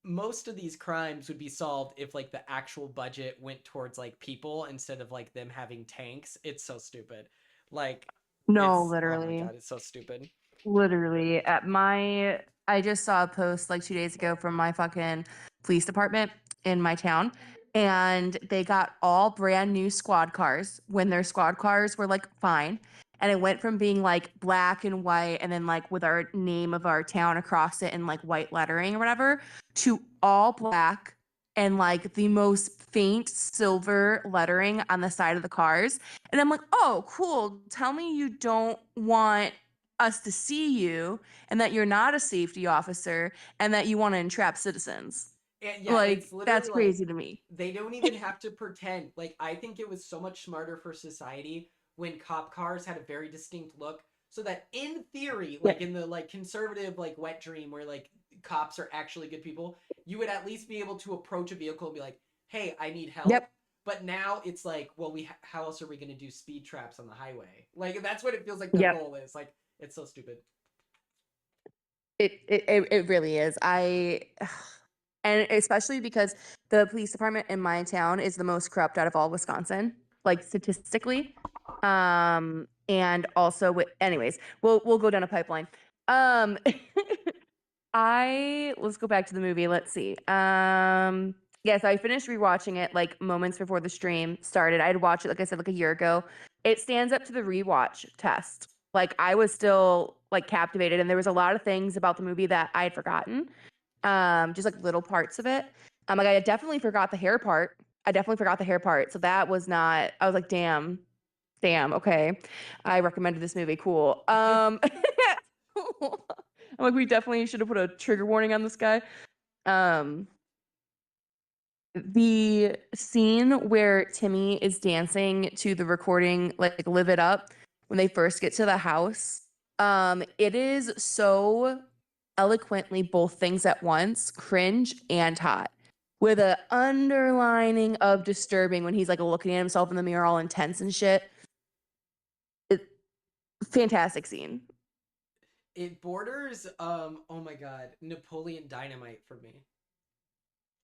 most of these crimes would be solved if like the actual budget went towards like people instead of like them having tanks. It's so stupid. Like No, it's, oh my literally. god, it's so stupid. Literally, I just saw a post like 2 days ago from my fucking police department in my town, and they got all brand new squad cars when their squad cars were like fine. And it went from being like black and white and then like with our name of our town across it in like white lettering or whatever to all black and like the most faint silver lettering on the side of the cars. And I'm like, oh, cool. Tell me you don't want us to see you and that you're not a safety officer and that you want to entrap citizens. And yeah, Like, it's literally that's like crazy to me. they don't even have to pretend. Like I think it was so much smarter for society when cop cars had a very distinct look so that in theory, Yeah. like in the like conservative like wet dream where like cops are actually good people, you would at least be able to approach a vehicle and be like, "Hey, I need help." Yep. But now it's like, well, how else are we going to do speed traps on the highway? Like that's what it feels like their Yep. goal is. Like it's so stupid. It really is. And especially because the police department in my town is the most corrupt out of all Wisconsin, like statistically. And also with, anyways, we'll go down a pipeline. Um, let's go back to the movie. Let's see. Yes, I finished rewatching it like moments before the stream started. I'd watched it, like I said, like a year ago. It stands up to the rewatch test. Like I was still like captivated, and there was a lot of things about the movie that I had forgotten. Just like little parts of it. Like I definitely forgot the hair part. I definitely forgot the hair part. So that was not. I was like, damn. Okay, I recommended this movie. Cool. I'm like, we definitely should have put a trigger warning on this guy. Um, the scene where Timmy is dancing to the recording, like Live It Up, when they first get to the house, it is so eloquently both things at once, cringe and hot, with a underlining of disturbing when he's like looking at himself in the mirror all intense and shit. It, fantastic scene. It borders oh my god, Napoleon Dynamite for me.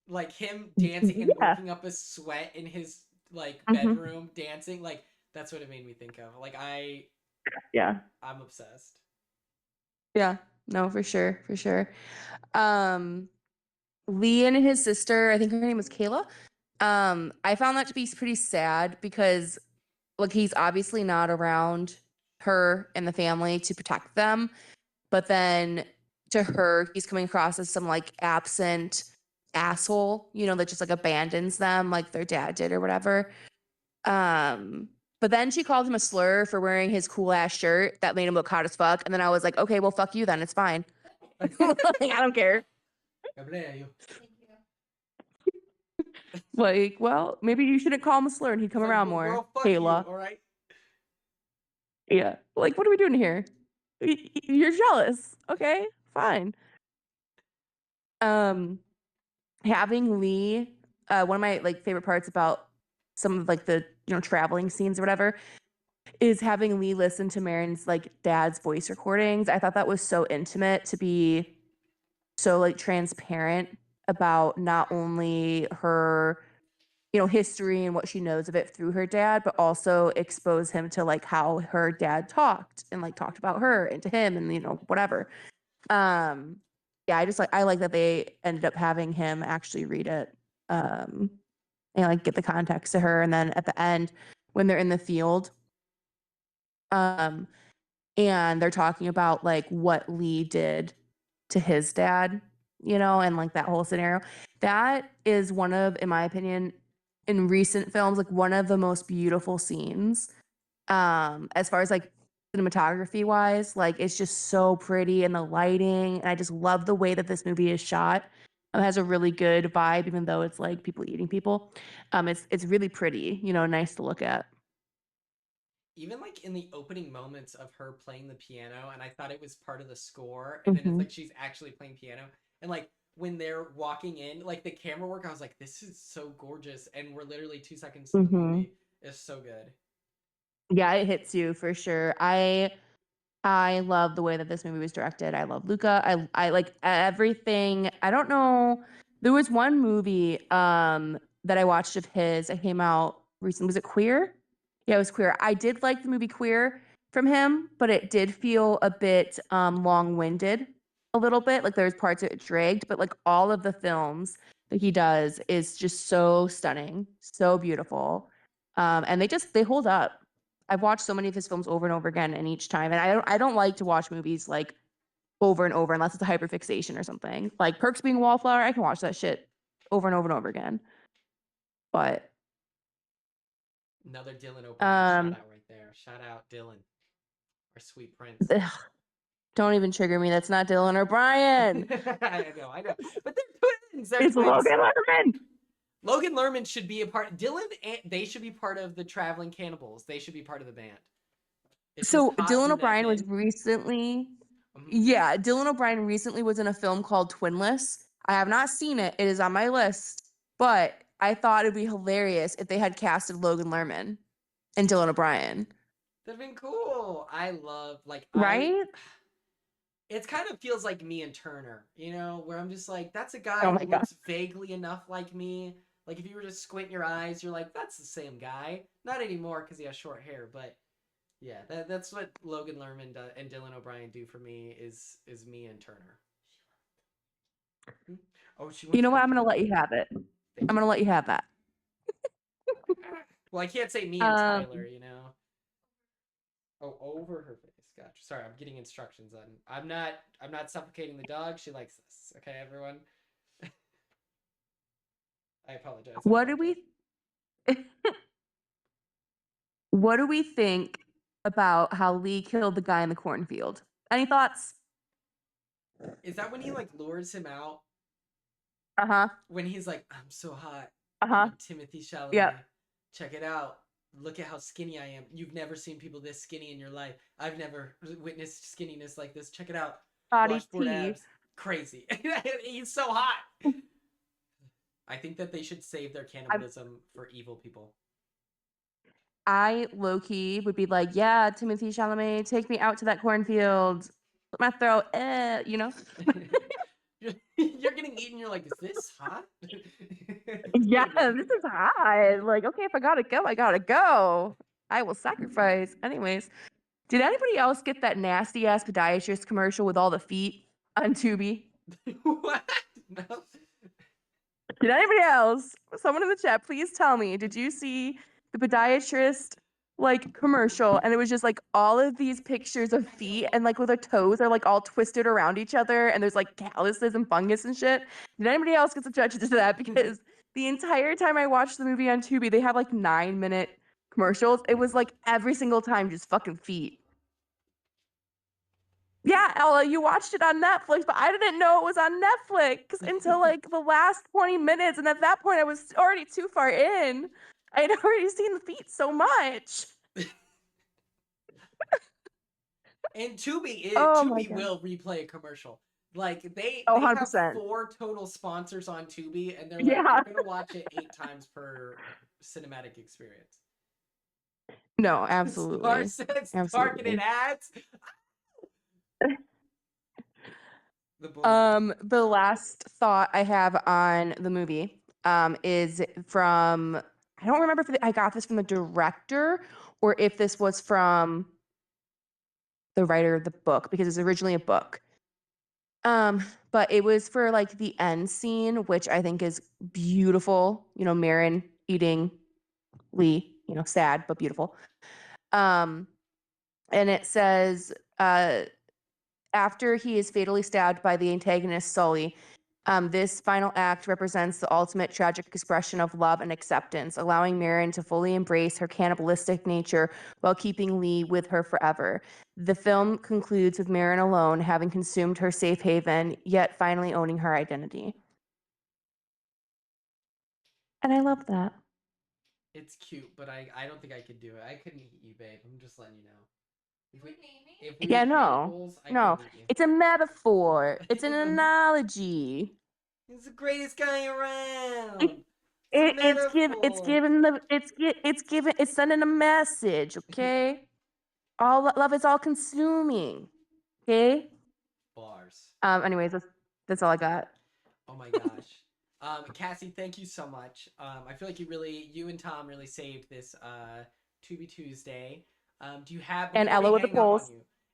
Like him dancing and Yeah. working up a sweat in his like Mhm. bedroom dancing, like that's what it made me think of. Like Yeah. I'm obsessed. Yeah. No, for sure. For sure. Um, Lee and his sister, I think her name was Kayla. I found that to be pretty sad because like he's obviously not around her and the family to protect them, but then to her he's coming across as some like absent asshole, you know, that just like abandons them like their dad did or whatever. But then she called him a slur for wearing his cool ass shirt that made him look hot as fuck. And then I was like, okay, well, fuck you then. It's fine. Like, I don't care. Thank you. Like, well, maybe you shouldn't call him a slur and he'd come It's like, around well, more. girl, fuck Kayla. you, all right? Yeah. Like, what are we doing here? You're jealous. Okay, fine. Having Lee, one of my like favorite parts about some of like the, you know, traveling scenes or whatever is having Lee listen to Marin's like dad's voice recordings. I thought that was so intimate to be so like transparent about not only her, you know, history and what she knows of it through her dad, but also expose him to like how her dad talked and like talked about her and to him and, you know, whatever. Yeah, I like that they ended up having him actually read it, and like get the context to her. And then at the end, when they're in the field, um, and they're talking about like what Lee did to his dad, you know, and like that whole scenario. That is one of, in my opinion, in recent films, like one of the most beautiful scenes. As far as like cinematography wise, like it's just so pretty and the lighting. And I just love the way that this movie is shot. It has a really good vibe, even though it's like people eating people. It's really pretty, you know, nice to look at. Even like in the opening moments of her playing the piano, and I thought it was part of the score, and then it's like she's actually playing piano, and like when they're walking in, like the camera work, I was like, this is so gorgeous, and we're literally 2 seconds in the movie. It's so good. Yeah, it hits you for sure. I love the way that this movie was directed. I love Luca. I like everything. I don't know. There was one movie that I watched of his that came out recently. Was it Queer? Yeah, it was Queer. I did like the movie Queer from him, but it did feel a bit long-winded a little bit. Like there's parts of it dragged, but like all of the films that he does is just so stunning, so beautiful. And they hold up. I've watched so many of his films over and over again, and each time, and I don't like to watch movies like over and over unless it's a hyperfixation or something. Like Perks Being a Wallflower, I can watch that shit over and over and over again. But Another Dylan O'Brien shout out right there. Shout out Dylan, our sweet prince. Don't even trigger me. That's not Dylan O'Brien. I know. But they're twins. They're It's twins. Logan Lerman. Logan Lerman should be a part. Dylan, and they should be part of the Traveling Cannibals. They should be part of the band. It's So his hot Dylan brunette O'Brien was name. recently, yeah, Dylan O'Brien recently was in a film called Twinless. I have not seen it. It is on my list, but I thought it'd be hilarious if they had casted Logan Lerman and Dylan O'Brien. That'd been cool. I love Right? It kind of feels like me and Turner, you know, where I'm just like, that's a guy Oh who my God. looks vaguely enough like me. Like if you were to squint your eyes, you're like, that's the same guy. Not anymore because he has short hair, but yeah, that's what Logan Lerman and Dylan O'Brien do for me is me and Turner. Oh, she wants. You know what? I'm gonna let you have it. I'm gonna let you have that. Well, I can't say me and Tyler, you know. Oh, over her face. Gotcha. Sorry, I'm getting instructions on. I'm not suffocating the dog. She likes this. Okay, everyone. I apologize. What do we What do we think about how Lee killed the guy in the cornfield? Any thoughts? Is that when he like lures him out? Uh-huh. When he's like, I'm so hot. Uh-huh. I'm Timothy Chalamet. Yep. Check it out. Look at how skinny I am. You've never seen people this skinny in your life. I've never witnessed skinniness like this. Check it out. Body Washboard tea. abs. Crazy. He's so hot. I think that they should save their cannibalism for evil people. I low-key would be like, yeah, Timothy Chalamet, take me out to that cornfield. Put my throat, you know? You're getting eaten. You're like, is this hot? Yeah, this is hot. Like, okay, if I gotta go, I gotta go. I will sacrifice. Anyways, did anybody else get that nasty ass podiatrist commercial with all the feet on Tubi? What? No. Did anybody else, someone in the chat, please tell me, did you see the podiatrist like commercial and it was just like all of these pictures of feet and like with their toes are like all twisted around each other and there's like calluses and fungus and shit? Did anybody else get subjected to that? Because the entire time I watched the movie on Tubi, they have like 9-minute commercials. It was like every single time just fucking feet. Yeah, Ella, you watched it on Netflix, but I didn't know it was on Netflix until like the last 20 minutes. And at that point, I was already too far in. I had already seen the feet so much. And Tubi, Oh my Tubi God. will replay a commercial. Like they Oh, have 100%. 4 total sponsors on Tubi, and they're like, Yeah. we're gonna watch it 8 times per cinematic experience. No, absolutely. Says Absolutely. targeted ads. The last thought I have on the movie is from, I don't remember if I got this from the director or if this was from the writer of the book, because it's originally a book. But it was for like the end scene, which I think is beautiful. You know, Marin eating Lee, you know, sad but beautiful. And it says, after he is fatally stabbed by the antagonist Sully, this final act represents the ultimate tragic expression of love and acceptance, allowing Marin to fully embrace her cannibalistic nature while keeping Lee with her forever. The film concludes with Marin alone, having consumed her safe haven, yet finally owning her identity. And I love that. It's cute, but I don't think I could do it. I couldn't eat you, babe. I'm just letting you know. If we were cannibals, I couldn't eat you. It's a metaphor. It's an analogy. He's the greatest guy around. It's sending a message, okay? All love is all consuming, okay? Bars. Anyways, that's all I got. Oh my gosh. Cassie, thank you so much. I feel like you and Tom really saved this Tubi Tuesday. Do you have, and Ella with the polls,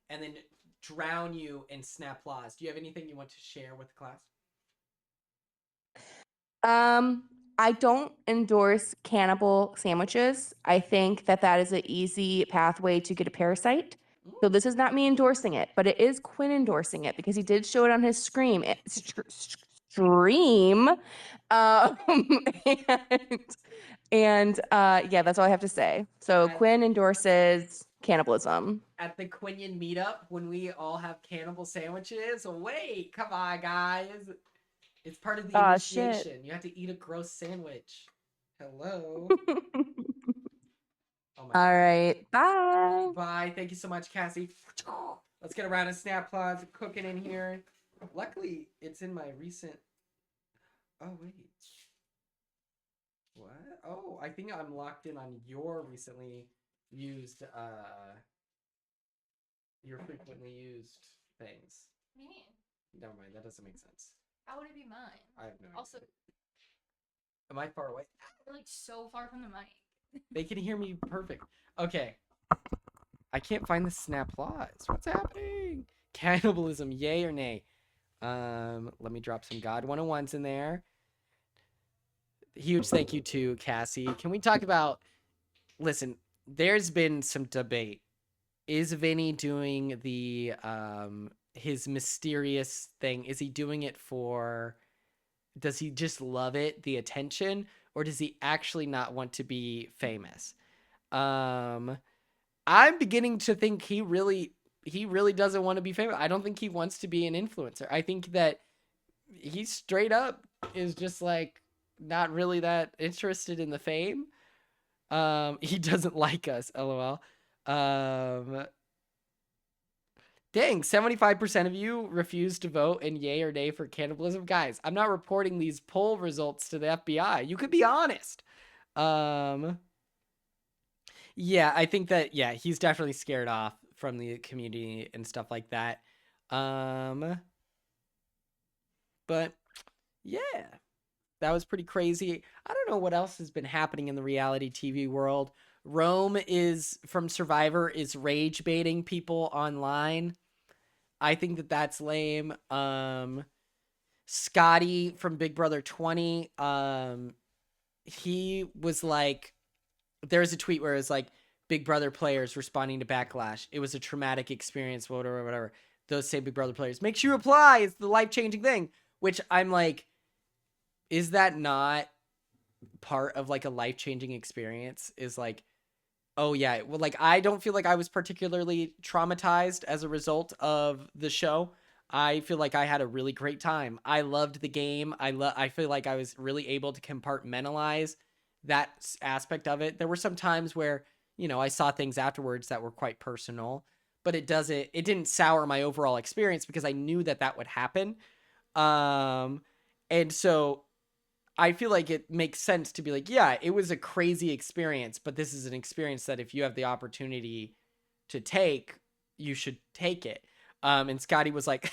and then drown you in snap laws? Do you have anything you want to share with the class? I don't endorse cannibal sandwiches. I think that is an easy pathway to get a parasite. So this is not me endorsing it, but it is Quinn endorsing it because he did show it on his stream. And yeah, that's all I have to say. So Quinn endorses cannibalism. At the Quinion meetup, when we all have cannibal sandwiches, wait, come on, guys. It's part of the initiation. Shit. You have to eat a gross sandwich. Hello. Oh my All right. Bye. Bye. Thank you so much, Cassie. Let's get a round of snap plots cooking in here. Luckily, it's in my recent. Oh, wait. What? Oh, I think I'm locked in on your recently used, your frequently used things. What do you mean? Never mind. That doesn't make sense. How would it be mine? I have no idea. Also, am I far away? You're like so far from the mic. They can hear me perfect. Okay. I can't find the snap laws. What's happening? Cannibalism, yay or nay? Let me drop some God 101s in there. Huge thank you to Cassie. Can we talk about, listen, there's been some debate. Is Vinny doing the his mysterious thing? Is he doing it for, does he just love it, the attention, or does he actually not want to be famous? I'm beginning to think he really doesn't want to be famous. I don't think he wants to be an influencer. I think that he straight up is just like not really that interested in the fame. He doesn't like us, lol. Dang, 75% of you refused to vote in yay or nay for cannibalism. Guys, I'm not reporting these poll results to the FBI. You could be honest. Yeah, I think that, yeah, he's definitely scared off from the community and stuff like that. But yeah, that was pretty crazy. I don't know what else has been happening in the reality TV world. Rome is from Survivor is rage baiting people online. I think that that's lame. Scotty from Big Brother 20, he was like, there's a tweet where it's like, Big Brother players responding to backlash. It was a traumatic experience, whatever, whatever. Those same Big Brother players. Make sure you reply. It's the life-changing thing. Which I'm like, is that not part of like a life-changing experience? Is like, oh yeah, well, like I don't feel like I was particularly traumatized as a result of the show. I feel like I had a really great time. I loved the game. I feel like I was really able to compartmentalize that aspect of it. There were some times where, you know, I saw things afterwards that were quite personal, but it didn't sour my overall experience because I knew that that would happen. And so I feel like it makes sense to be like, yeah, it was a crazy experience, but this is an experience that if you have the opportunity to take, you should take it. And Scotty was like,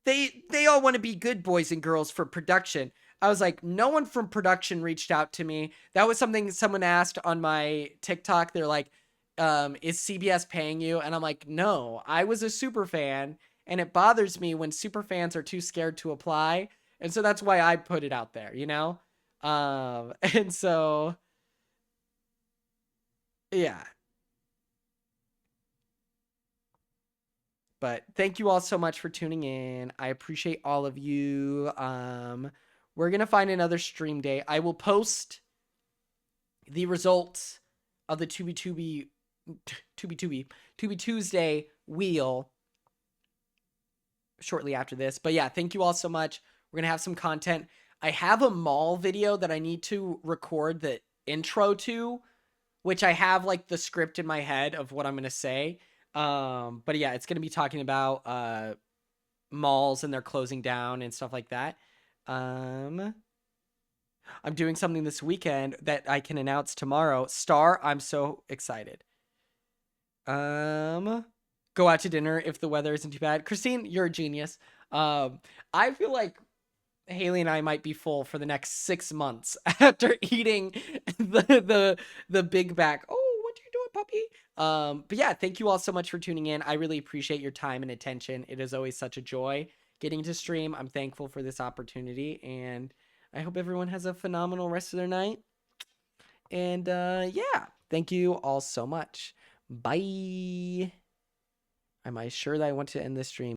they all want to be good boys and girls for production. I was like, no one from production reached out to me. That was something someone asked on my TikTok. They're like, is CBS paying you? And I'm like, no, I was a super fan. And it bothers me when super fans are too scared to apply. And so that's why I put it out there, you know? And so, yeah. But thank you all so much for tuning in. I appreciate all of you. We're going to find another stream day. I will post the results of the Tubi Tuesday wheel shortly after this. But yeah, thank you all so much. We're going to have some content. I have a mall video that I need to record the intro to, which I have like the script in my head of what I'm going to say. But yeah, it's going to be talking about malls and they're closing down and stuff like that. I'm doing something this weekend that I can announce tomorrow. Star, I'm so excited. Go out to dinner if the weather isn't too bad. Christine, you're a genius. I feel like Haley and I might be full for the next 6 months after eating the big back. Oh, what are you doing, puppy? But yeah, thank you all so much for tuning in. I really appreciate your time and attention. It is always such a joy getting to stream. I'm thankful for this opportunity, and I hope everyone has a phenomenal rest of their night. And yeah, thank you all so much. Bye. Am I sure that I want to end this stream?